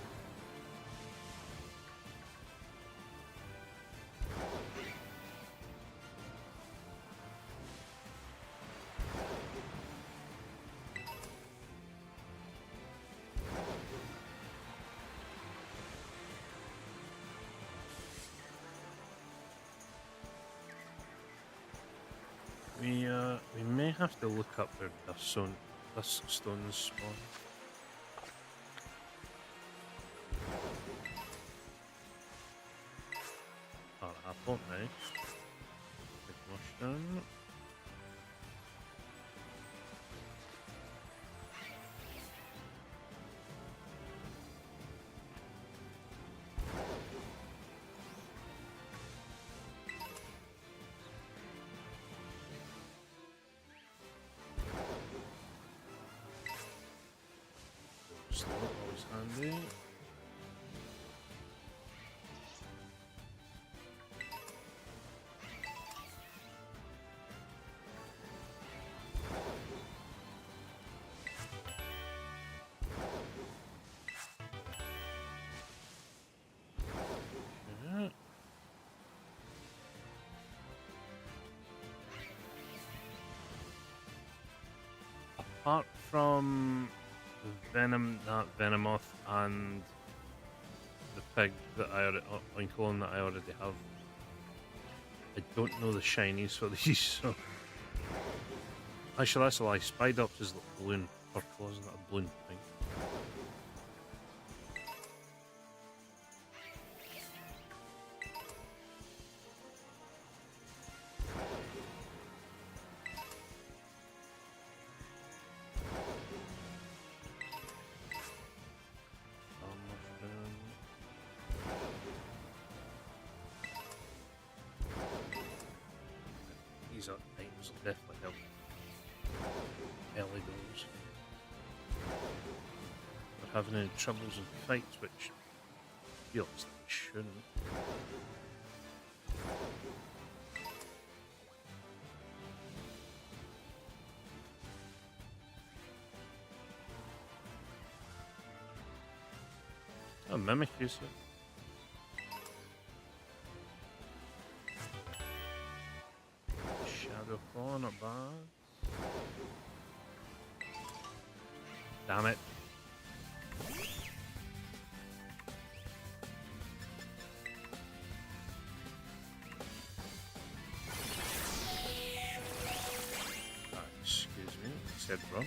A: We may have to look up where Dusk Stones spawn. Oh, apple, nice. Big mushroom. Slow, always handy. Yeah. apart from the that Venomoth and the pig that Oinkolon that I already have, I don't know the shinies for these, so... Actually, that's a lie. Spidops is the balloon. Purple, isn't it? A balloon thing. These are items will definitely help early goals. We're having any troubles in fights, which feels like it shouldn't. Oh, Mimic is here. Shadow Claw, not bad. Damn it. Excuse me, I said wrong.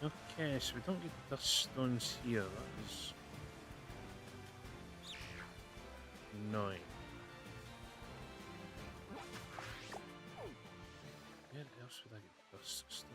A: Okay, so we don't get dust stones here, that is annoying. Where else would I get dust stone?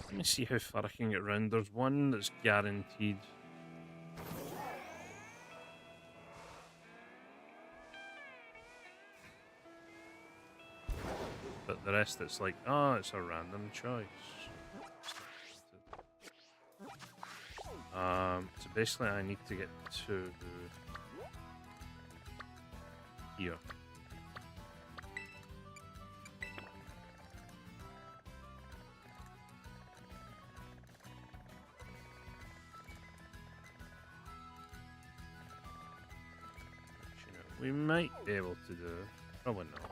A: Let me see how far I can get round. There's one that's guaranteed. But the rest it's like, oh, it's a random choice. So basically I need to get to here. We might be able to do it. Probably not.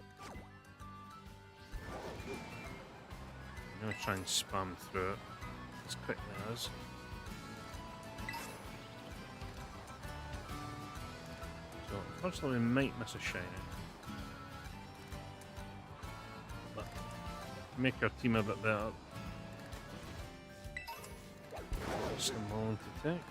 A: I'm going to try and spam through it as quickly as. So, unfortunately, we might miss a shiny. But make our team a bit better. Some more to take.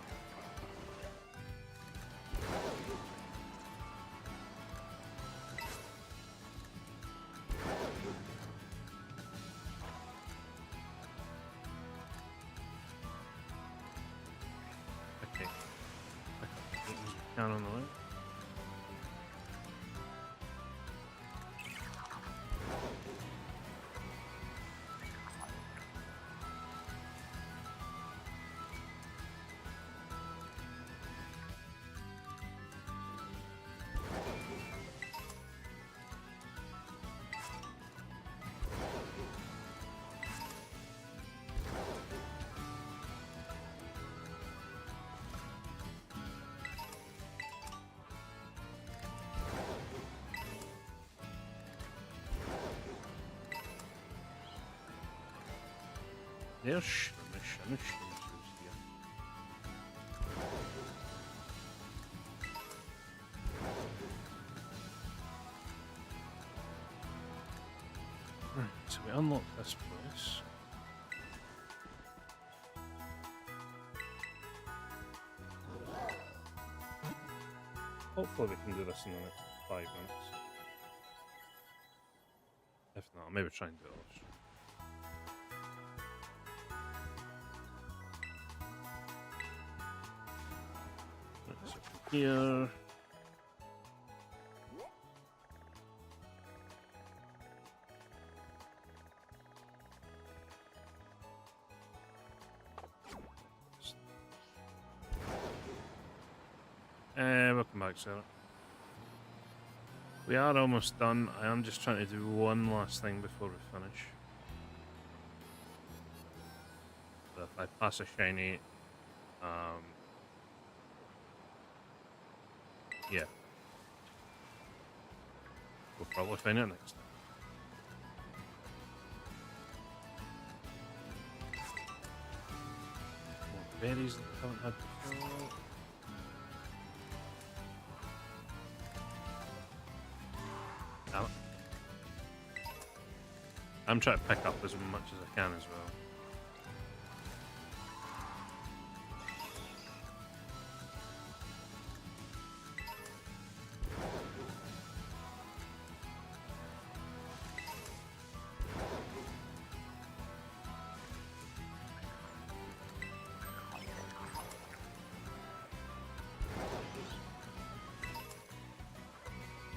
A: Down on the way. Sehr schöne Schneeschüsse hier. Right, so we unlock this place. Hopefully we can do this in the next 5 minutes. If not, I'll maybe try and do it off stream. Right, so from here. Welcome back, Sarah. We are almost done. I am just trying to do one last thing before we finish. So if I pass a shiny, yeah, we'll probably find it next time. More berries that we haven't had before. I'm trying to pick up as much as I can as well.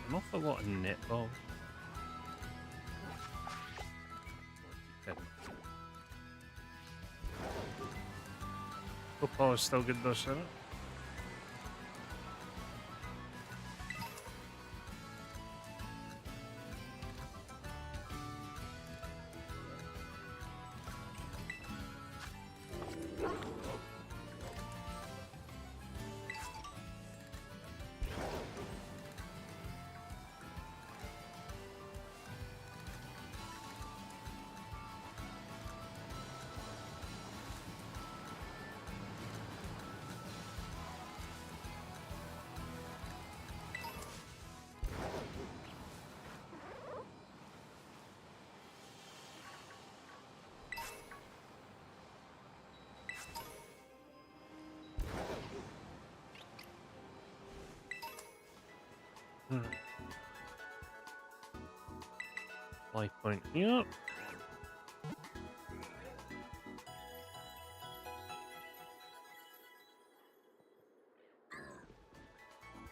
A: An awful lot of netball. Football is still good though, Sarah. Life point here.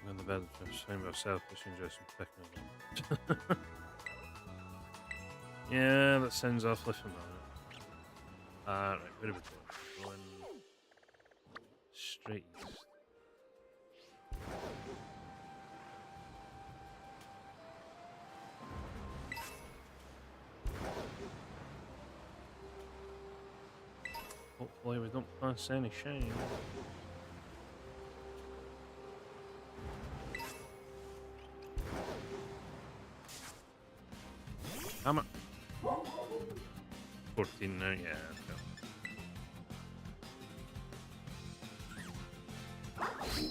A: I'm in the bed just saying myself, just enjoy some picking up. Yeah, that sounds awfully familiar. Right, where are we going? Going straight east. Hopefully we don't pass any shame. Damn it. 14 now, yeah. Okay.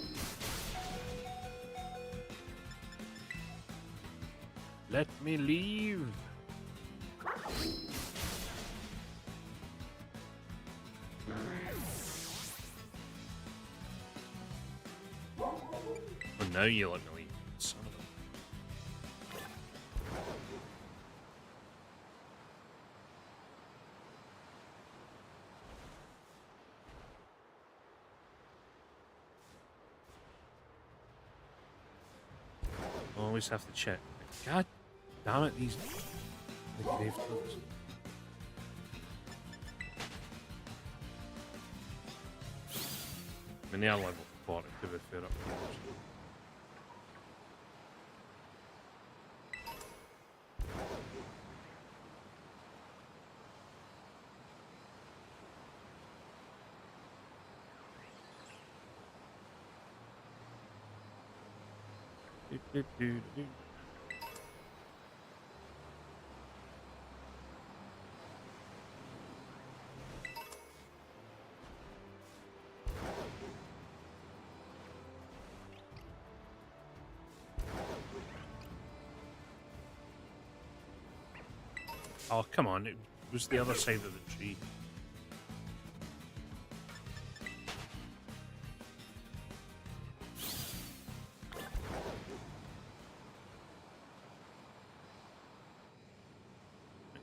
A: Let me leave. Oh, now you let me leave. Son of a... Always have to check. God damn it, these grave toads. I mean, they are level 40 to be fair up here. Do. Oh, come on. It was the other side of the tree.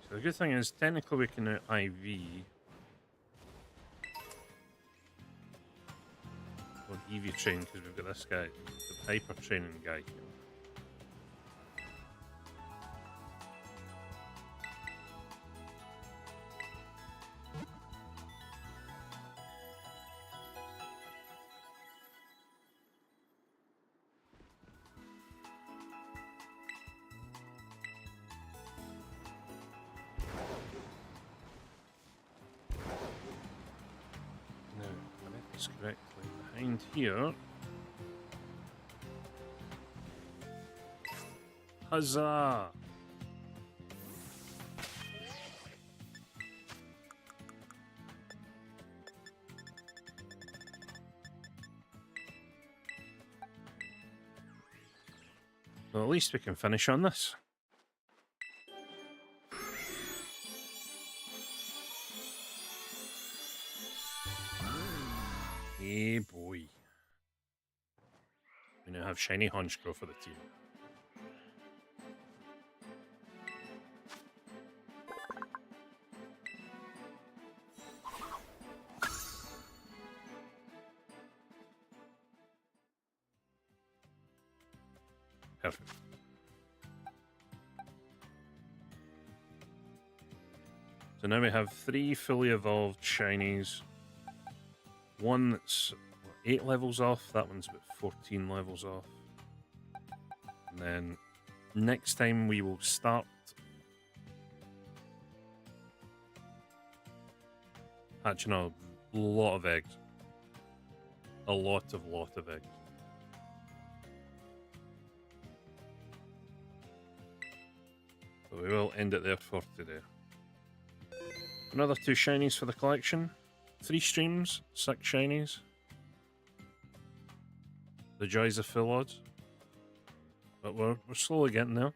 A: So the good thing is, technically we can IV or EV train because we've got this guy, the hyper training guy here. Now, if I read this correctly, behind here. Huzzah! Well, at least we can finish on this. Hey boy. We now have Shiny Honchkrow for the team. Perfect. So now we have 3 fully evolved shinies. One that's 8 levels off, that one's about 14 levels off. And then next time we will start hatching a lot of eggs. A lot of eggs. So we will end it there for today. Another 2 shinies for the collection. 3 streams, 6 shinies. The joys of full odds. But we're slowly getting there.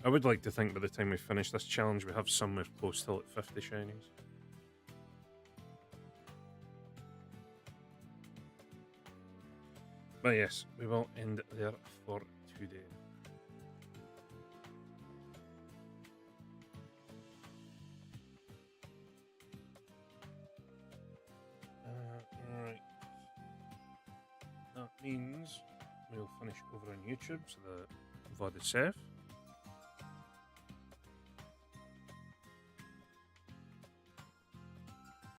A: I would like to think by the time we finish this challenge we have somewhere close to like 50 shinies. But yes, we will end it there for today. Right. That means we'll finish over on YouTube, so the VOD is safe.